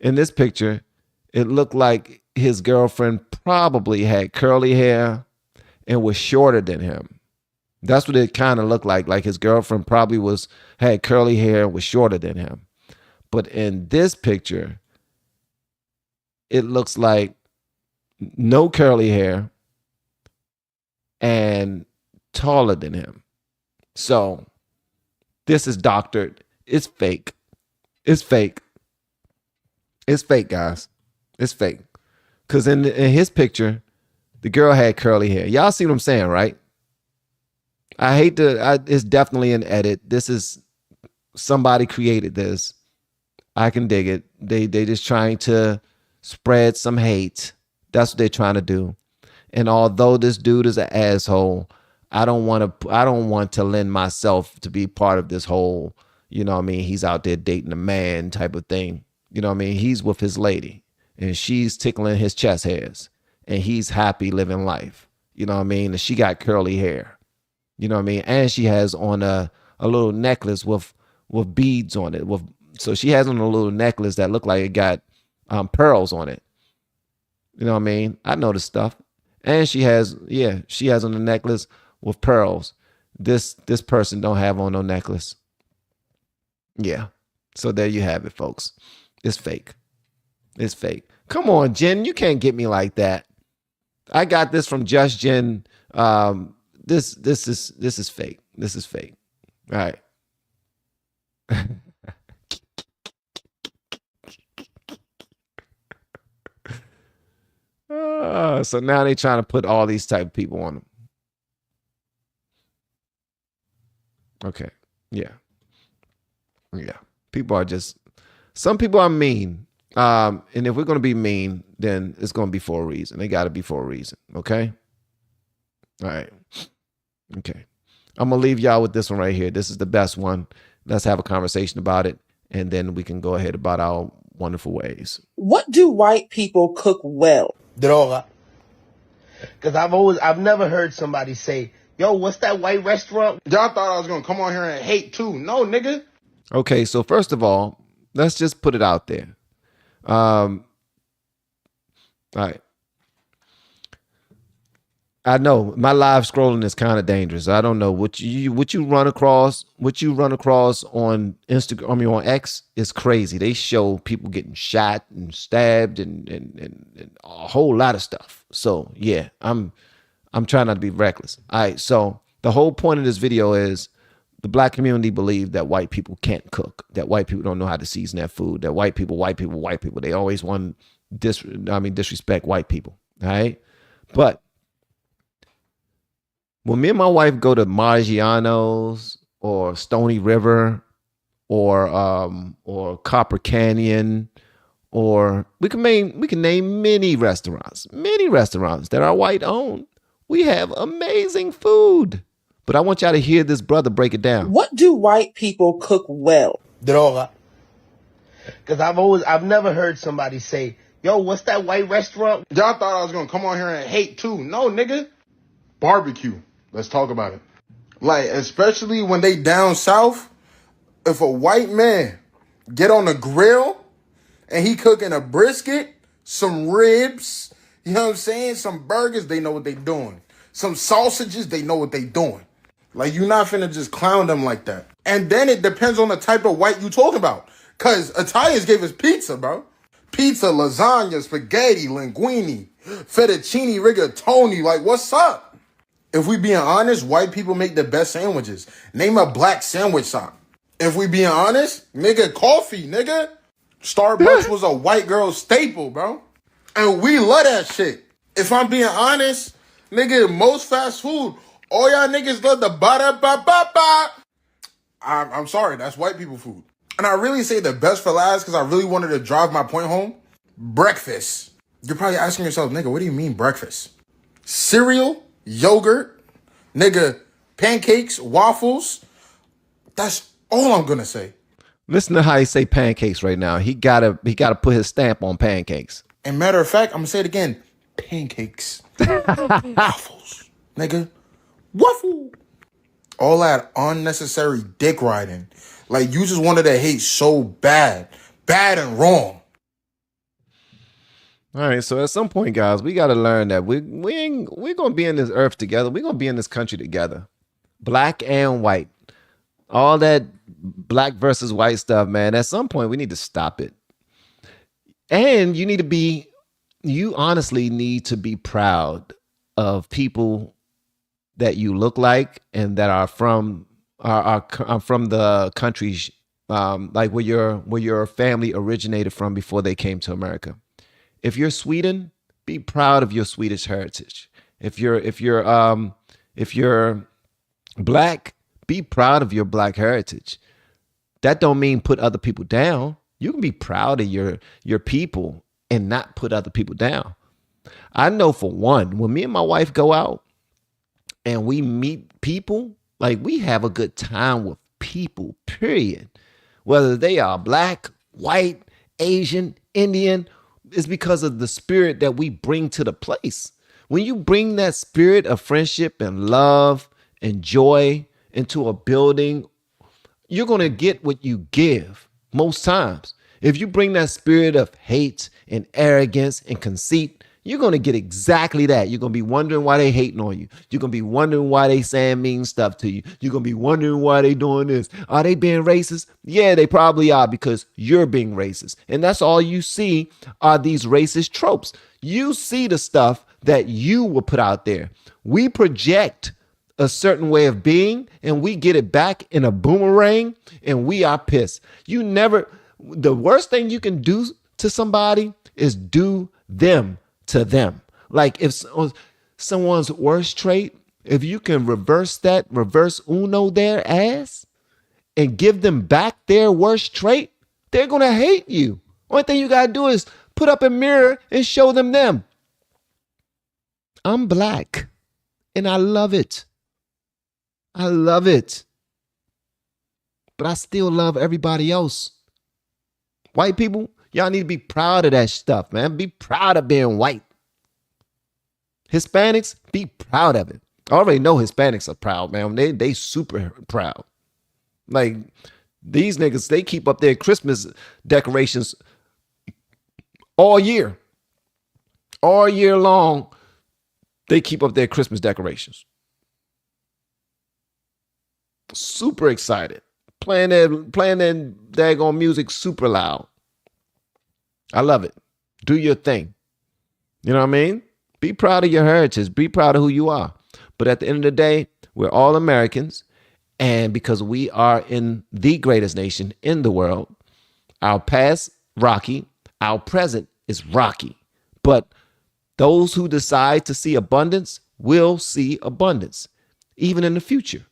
it looked like his girlfriend probably had curly hair and was shorter than him. That's what it kind of looked like. Like his girlfriend probably had curly hair and was shorter than him. But in this picture, it looks like no curly hair and taller than him. So this is doctored. It's fake. It's fake. It's fake, guys. It's fake. Because in his picture, the girl had curly hair. Y'all see what I'm saying, right? It's definitely an edit. This is, somebody created this. I can dig it. They just trying to spread some hate. That's what they're trying to do. And although this dude is an asshole, I don't want to lend myself to be part of this whole, you know what I mean, he's out there dating a man type of thing. You know what I mean? He's with his lady and she's tickling his chest hairs and he's happy living life. You know what I mean? And she got curly hair. You know what I mean? And she has on a little necklace with beads on it. So she has on a little necklace that looked like it got pearls on it. You know what I mean? I know the stuff. And she has on a necklace with pearls. This person don't have on no necklace. Yeah. So there you have it, folks. It's fake. It's fake. Come on, Jen. You can't get me like that. I got this from Just Jen. This is fake. This is fake. All right. So now they trying to put all these type of people on them. Okay. Yeah. Yeah. Some people are mean. And if we're going to be mean, then it's going to be for a reason. They got to be for a reason. Okay. All right. Okay. I'm going to leave y'all with this one right here. This is the best one. Let's have a conversation about it. And then we can go ahead about our wonderful ways. What do white people cook well? Droga. Because I've never heard somebody say, yo, what's that white restaurant? Y'all thought I was going to come on here and hate too. No, nigga. Okay, so first of all, let's just put it out there. All right. I know my live scrolling is kind of dangerous. I don't know what you run across. What you run across on Instagram, I mean on X, is crazy. They show people getting shot and stabbed and a whole lot of stuff. So yeah, I'm trying not to be reckless. All right. So the whole point of this video is the black community believe that white people can't cook, that white people don't know how to season their food, that white people. They always want disrespect white people. All right, but when me and my wife go to Maggiano's or Stony River or Copper Canyon, or we can name many restaurants that are white owned. We have amazing food. But I want y'all to hear this brother break it down. What do white people cook well? Droga. Because I've never heard somebody say, yo, what's that white restaurant? Y'all thought I was going to come on here and hate too. No, nigga. Barbecue. Let's talk about it. Like, especially when they down south, if a white man get on the grill and he cooking a brisket, some ribs, you know what I'm saying? Some burgers, they know what they doing. Some sausages, they know what they doing. Like, you're not finna just clown them like that. And then it depends on the type of white you talking about. Because Italians gave us pizza, bro. Pizza, lasagna, spaghetti, linguine, fettuccine, rigatoni. Like, what's up? If we being honest, white people make the best sandwiches. Name a black sandwich shop. If we being honest, nigga, coffee, nigga. Starbucks was a white girl staple, bro. And we love that shit. If I'm being honest, nigga, most fast food, all y'all niggas love the ba-da-ba-ba-ba. I'm sorry, that's white people food. And I really say the best for last because I really wanted to drive my point home. Breakfast. You're probably asking yourself, nigga, what do you mean breakfast? Cereal, yogurt, nigga, pancakes, waffles. That's all I'm gonna say. Listen to how he say pancakes right now. He gotta put his stamp on pancakes. And matter of fact, I'm gonna say it again. Pancakes. Waffles. Nigga. Waffle. All that unnecessary dick riding. Like, you just wanted to hate so bad. Bad and wrong. All right, so at some point, guys, we got to learn that we're going to be in this earth together. We're going to be in this country together. Black and white. All that black versus white stuff, man. At some point, we need to stop it. And you honestly need to be proud of people that you look like and that are from the countries like where your family originated from before they came to America. If you're Sweden, be proud of your Swedish heritage. If you're black, be proud of your black heritage. That don't mean put other people down. You can be proud of your people and not put other people down. I know for one, when me and my wife go out and we meet people, like, we have a good time with people, period. Whether they are black, white, Asian, Indian, it's because of the spirit that we bring to the place. When you bring that spirit of friendship and love and joy into a building, you're going to get what you give most times. If you bring that spirit of hate and arrogance and conceit, you're going to get exactly that. You're going to be wondering why they hating on you. You're going to be wondering why they saying mean stuff to you. You're going to be wondering why they doing this. Are they being racist? Yeah, they probably are, because you're being racist. And that's all you see are these racist tropes. You see the stuff that you will put out there. We project a certain way of being and we get it back in a boomerang and we are pissed. The worst thing you can do to somebody is do them to them. Like, if someone's worst trait, if you can reverse uno their ass and give them back their worst trait, they're going to hate you. Only thing you got to do is put up a mirror and show them. I'm black and I love it. I love it. But I still love everybody else. White people, y'all need to be proud of that stuff, man. Be proud of being white. Hispanics, be proud of it. I already know Hispanics are proud, man. They super proud. Like, these niggas, they keep up their Christmas decorations all year. All year long, they keep up their Christmas decorations. Super excited. Playing that daggone music super loud. I love it. Do your thing. You know what I mean? Be proud of your heritage. Be proud of who you are. But at the end of the day, we're all Americans. And because we are in the greatest nation in the world, our past, rocky. Our present is rocky. But those who decide to see abundance will see abundance, even in the future.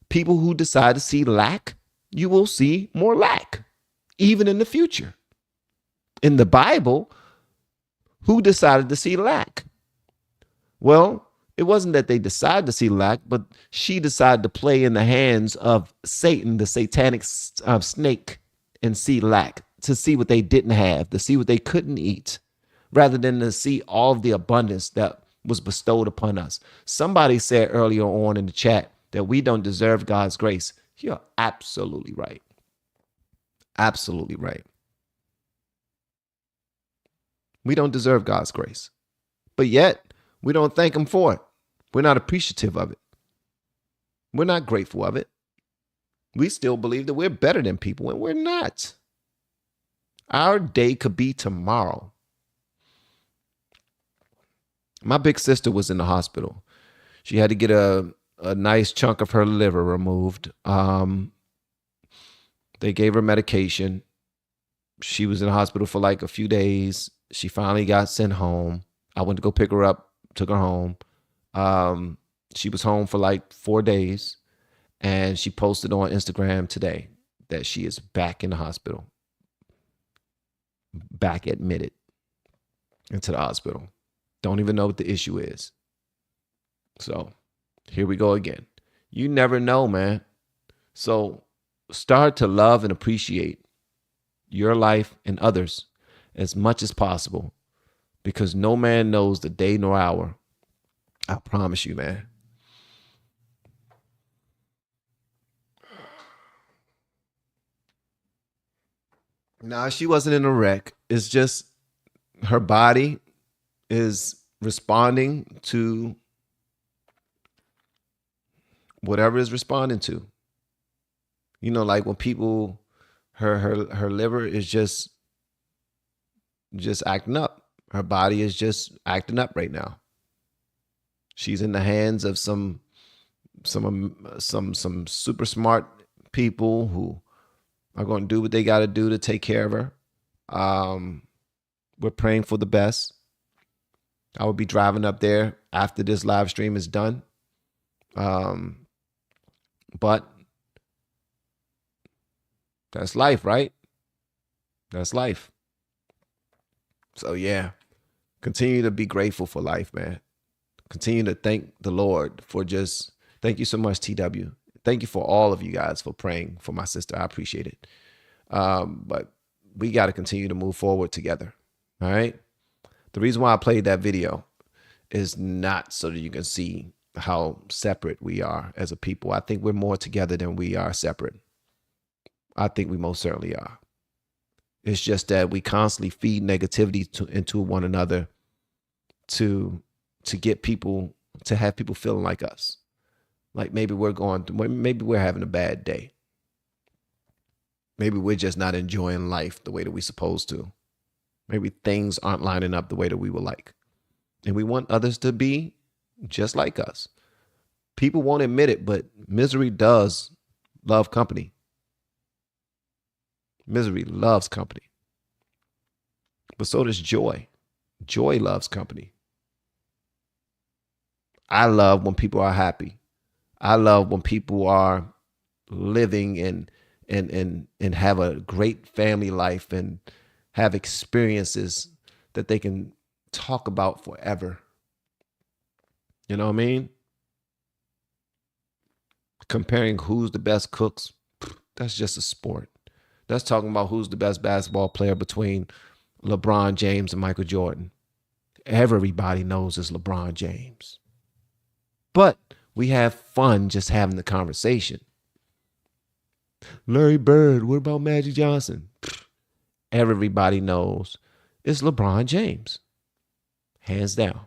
People who decide to see lack, you will see more lack, even in the future. In the Bible, who decided to see lack? Well, it wasn't that they decided to see lack, but she decided to play in the hands of Satan, the satanic snake, and see lack, to see what they didn't have, to see what they couldn't eat, rather than to see all of the abundance that was bestowed upon us. Somebody said earlier on in the chat that we don't deserve God's grace. You're absolutely right. Absolutely right. We don't deserve God's grace. But yet, we don't thank him for it. We're not appreciative of it. We're not grateful of it. We still believe that we're better than people, and we're not. Our day could be tomorrow. My big sister was in the hospital. She had to get a nice chunk of her liver removed. They gave her medication. She was in the hospital for like a few days. She finally got sent home. I went to go pick her up, took her home. She was home for like 4 days, and she posted on Instagram today that she is back in the hospital, back admitted into the hospital. Don't even know what the issue is. So here we go again. You never know, man. So start to love and appreciate your life and others as much as possible, because no man knows the day nor hour. I promise you, man. Nah, she wasn't in a wreck. It's just her body is responding to whatever is responding to. You know, like when people, her liver is just acting up. Her body is just acting up right now. She's in the hands of some super smart people who are going to do what they got to do to take care of her. We're praying for the best. I will be driving up there after this live stream is done. But that's life, right? That's life. So yeah, continue to be grateful for life, man. Continue to thank the Lord for just, thank you so much, TW. Thank you for all of you guys for praying for my sister. I appreciate it. But we got to continue to move forward together. All right. The reason why I played that video is not so that you can see how separate we are as a people. I think we're more together than we are separate. I think we most certainly are. It's just that we constantly feed negativity into one another to get people, to have people feeling like us. Like maybe maybe we're having a bad day. Maybe we're just not enjoying life the way that we're supposed to. Maybe things aren't lining up the way that we would like. And we want others to be just like us. People won't admit it, but misery does love company. Misery loves company. But so does joy. Joy loves company. I love when people are happy. I love when people are living and have a great family life and have experiences that they can talk about forever. You know what I mean? Comparing who's the best cooks, that's just a sport. That's talking about who's the best basketball player between LeBron James and Michael Jordan. Everybody knows it's LeBron James. But we have fun just having the conversation. Larry Bird, what about Magic Johnson? Everybody knows it's LeBron James. Hands down.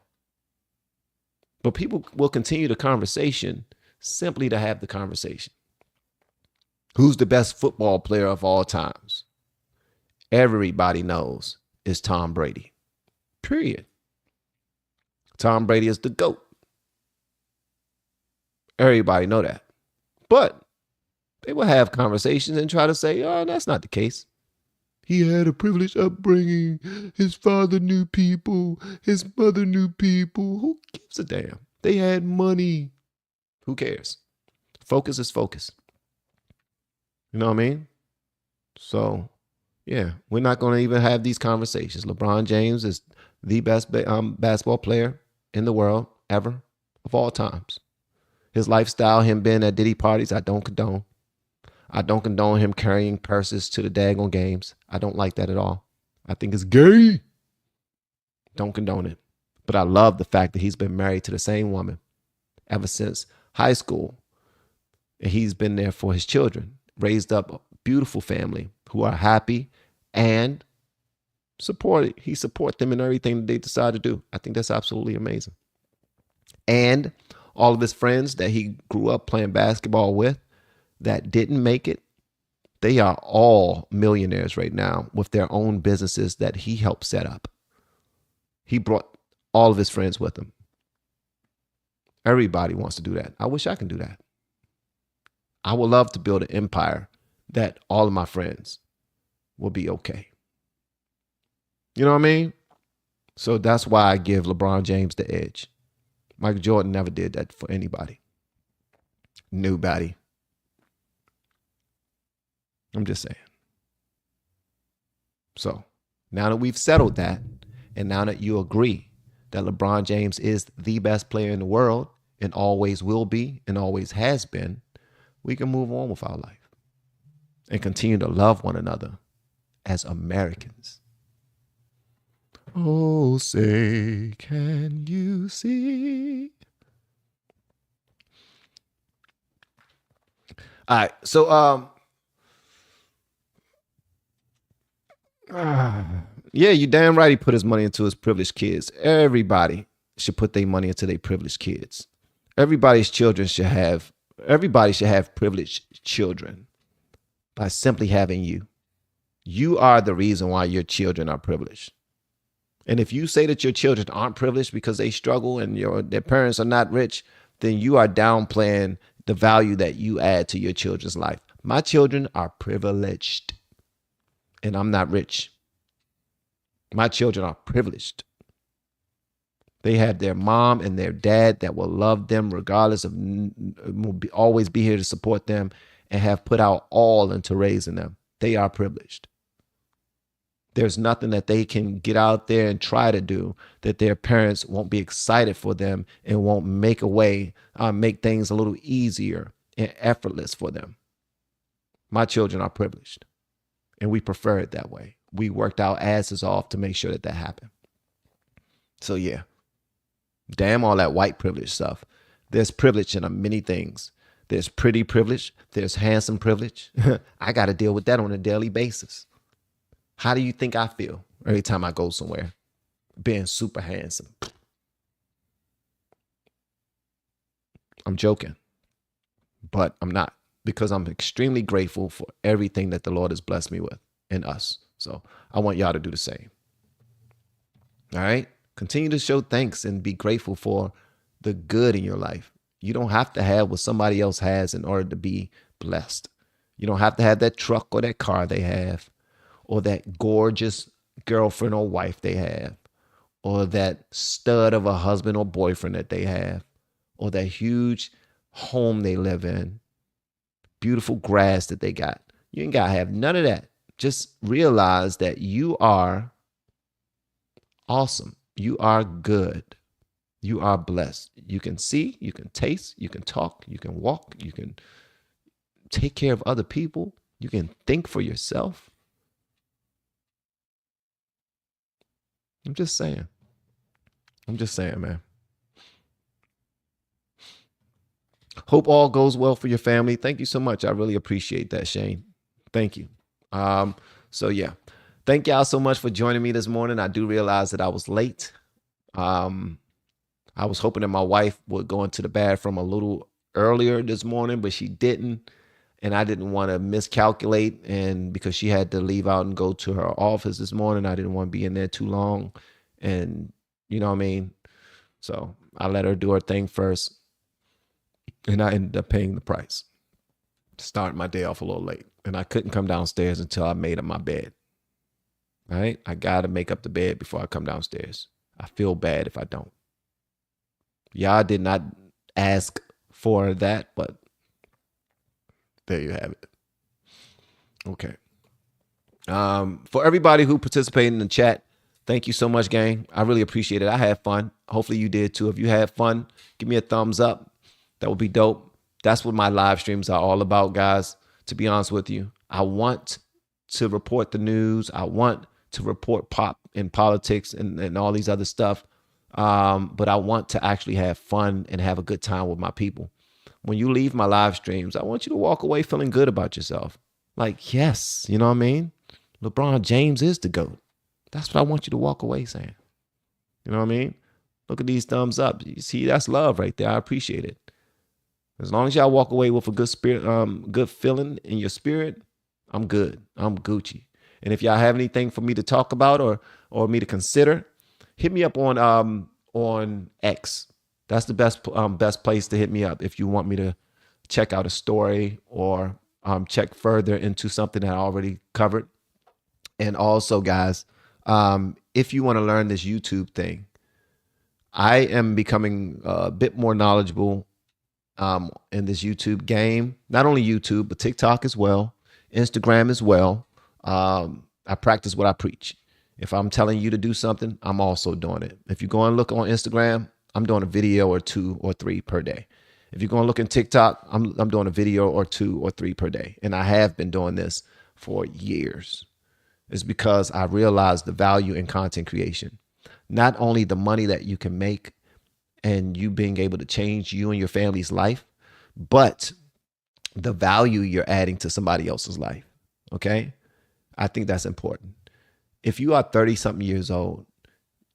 But people will continue the conversation simply to have the conversation. Who's the best football player of all times? Everybody knows it's Tom Brady. Period. Tom Brady is the GOAT. Everybody know that. But they will have conversations and try to say, oh, that's not the case. He had a privileged upbringing. His father knew people. His mother knew people. Who gives a damn? They had money. Who cares? Focus is focus. You know what I mean? So, yeah, we're not going to even have these conversations. LeBron James is the best basketball player in the world ever, of all times. His lifestyle, him being at Diddy parties, I don't condone. I don't condone him carrying purses to the daggone games. I don't like that at all. I think it's gay. Don't condone it. But I love the fact that he's been married to the same woman ever since high school. And he's been there for his children, raised up a beautiful family who are happy and supported. He support them in everything that they decide to do. I think that's absolutely amazing. And all of his friends that he grew up playing basketball with that didn't make it, they are all millionaires right now with their own businesses that he helped set up. He brought all of his friends with him. Everybody wants to do that. I wish I can do that. I would love to build an empire that all of my friends will be okay. You know what I mean? So that's why I give LeBron James the edge. Michael Jordan never did that for anybody. Nobody. I'm just saying. So now that we've settled that, and now that you agree that LeBron James is the best player in the world and always will be and always has been, we can move on with our life and continue to love one another as Americans. Oh, say, can you see? All right, so yeah, you damn right he put his money into his privileged kids. Everybody should put their money into their privileged kids. Everybody should have privileged children by simply having you. You are the reason why your children are privileged. And if you say that your children aren't privileged because they struggle and their parents are not rich, then you are downplaying the value that you add to your children's life. My children are privileged, and I'm not rich. My children are privileged. They have their mom and their dad that will love them regardless of, will always be here to support them and have put out all into raising them. They are privileged. There's nothing that they can get out there and try to do that their parents won't be excited for them and won't make things a little easier and effortless for them. My children are privileged, and we prefer it that way. We worked our asses off to make sure that happened. So yeah, damn all that white privilege stuff. There's privilege in many things. There's pretty privilege. There's handsome privilege. I got to deal with that on a daily basis. How do you think I feel every time I go somewhere? Being super handsome. I'm joking, but I'm not, because I'm extremely grateful for everything that the Lord has blessed me with and us. So I want y'all to do the same. All right? Continue to show thanks and be grateful for the good in your life. You don't have to have what somebody else has in order to be blessed. You don't have to have that truck or that car they have, or that gorgeous girlfriend or wife they have, or that stud of a husband or boyfriend that they have, or that huge home they live in, beautiful grass that they got. You ain't got to have none of that. Just realize that you are awesome. You are good. You are blessed. You can see, you can taste, you can talk, you can walk, you can take care of other people. You can think for yourself. I'm just saying, man. Hope all goes well for your family. Thank you so much. I really appreciate that, Shane. Thank you. So yeah, thank y'all so much for joining me this morning. I do realize that I was late. I was hoping that my wife would go into the bathroom a little earlier this morning, but she didn't. And I didn't want to miscalculate. And because she had to leave out and go to her office this morning, I didn't want to be in there too long. And you know what I mean? So I let her do her thing first. And I ended up paying the price. Starting my day off a little late. And I couldn't come downstairs until I made up my bed. All right? I got to make up the bed before I come downstairs. I feel bad if I don't. Y'all did not ask for that, but there you have it. Okay. For everybody who participated in the chat, thank you so much, gang. I really appreciate it. I had fun. Hopefully you did too. If you had fun, give me a thumbs up. That would be dope. That's what my live streams are all about, guys. To be honest with you, I want to report the news. I want to report pop in politics and all these other stuff. But I want to actually have fun and have a good time with my people. When you leave my live streams, I want you to walk away feeling good about yourself. Like, yes, you know what I mean? LeBron James is the GOAT. That's what I want you to walk away saying. You know what I mean? Look at these thumbs up. You see, that's love right there. I appreciate it. As long as y'all walk away with a good spirit, good feeling in your spirit, I'm good. I'm Gucci. And if y'all have anything for me to talk about or me to consider, hit me up on X. That's the best place to hit me up if you want me to check out a story or check further into something that I already covered. And also, guys, if you want to learn this YouTube thing, I am becoming a bit more knowledgeable in this YouTube game. Not only YouTube, but TikTok as well, Instagram as well. I practice what I preach. If I'm telling you to do something, I'm also doing it. If you go and look on Instagram, I'm doing a video or 2 or 3 per day. If you're going to look in TikTok, I'm doing a video or 2 or 3 per day. And I have been doing this for years. It's because I realized the value in content creation. Not only the money that you can make and you being able to change you and your family's life, but the value you're adding to somebody else's life. Okay? I think that's important. If you are 30-something years old,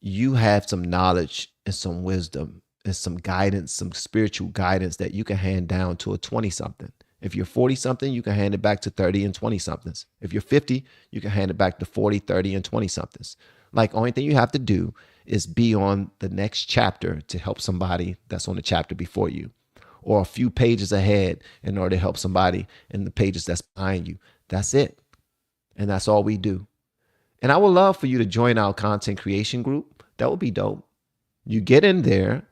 you have some knowledge and some wisdom and some guidance, some spiritual guidance that you can hand down to a 20-something. If you're 40-something, you can hand it back to 30 and 20-somethings. If you're 50, you can hand it back to 40, 30, and 20-somethings. Like, only thing you have to do is be on the next chapter to help somebody that's on the chapter before you, or a few pages ahead in order to help somebody in the pages that's behind you. That's it. And that's all we do. And I would love for you to join our content creation group. That would be dope. You get in there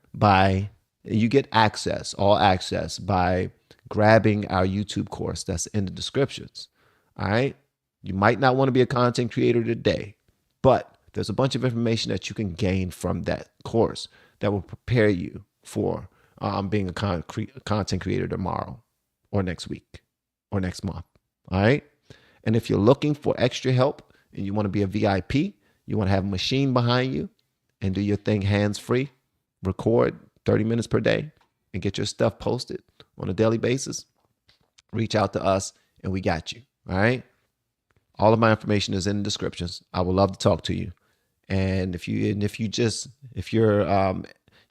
you get access, all access, by grabbing our YouTube course that's in the descriptions. All right. You might not want to be a content creator today, but there's a bunch of information that you can gain from that course that will prepare you for being a content creator tomorrow or next week or next month. All right. And if you're looking for extra help and you want to be a VIP, you want to have a machine behind you and do your thing hands-free, record 30 minutes per day and get your stuff posted on a daily basis, reach out to us and we got you. All right. All of my information is in the descriptions. I would love to talk to you. And if you're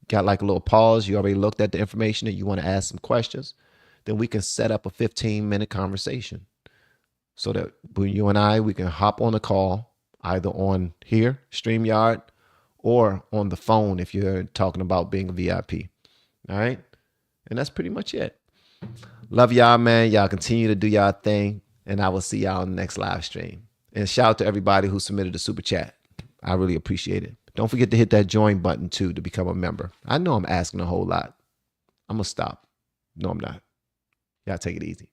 got like a little pause, you already looked at the information and you want to ask some questions, then we can set up a 15-minute conversation so that you and I, we can hop on a call either on here, StreamYard, or on the phone if you're talking about being a VIP. All right. And that's pretty much it. Love y'all, man. Y'all continue to do y'all thing. And I will see y'all on the next live stream. And shout out to everybody who submitted a super chat. I really appreciate it. Don't forget to hit that join button too to become a member. I know I'm asking a whole lot. I'm going to stop. No, I'm not. Y'all take it easy.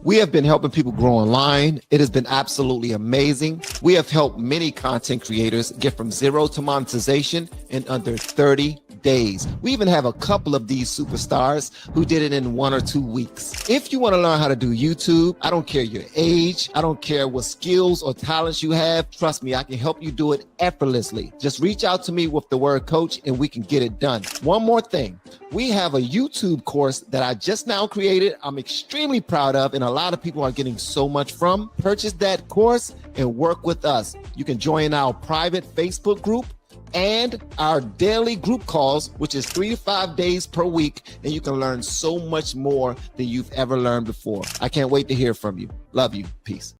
We have been helping people grow online. It has been absolutely amazing. We have helped many content creators get from zero to monetization in under 30 days. We even have a couple of these superstars who did it in 1 or 2 weeks. If you want to learn how to do YouTube, I don't care your age. I don't care what skills or talents you have. Trust me, I can help you do it effortlessly. Just reach out to me with the word coach and we can get it done. One more thing. We have a YouTube course that I just now created. I'm extremely proud of, and a lot of people are getting so much from. Purchase that course and work with us. You can join our private Facebook group and our daily group calls, which is 3 to 5 days per week, and you can learn so much more than you've ever learned before. I can't wait to hear from you. Love you. Peace.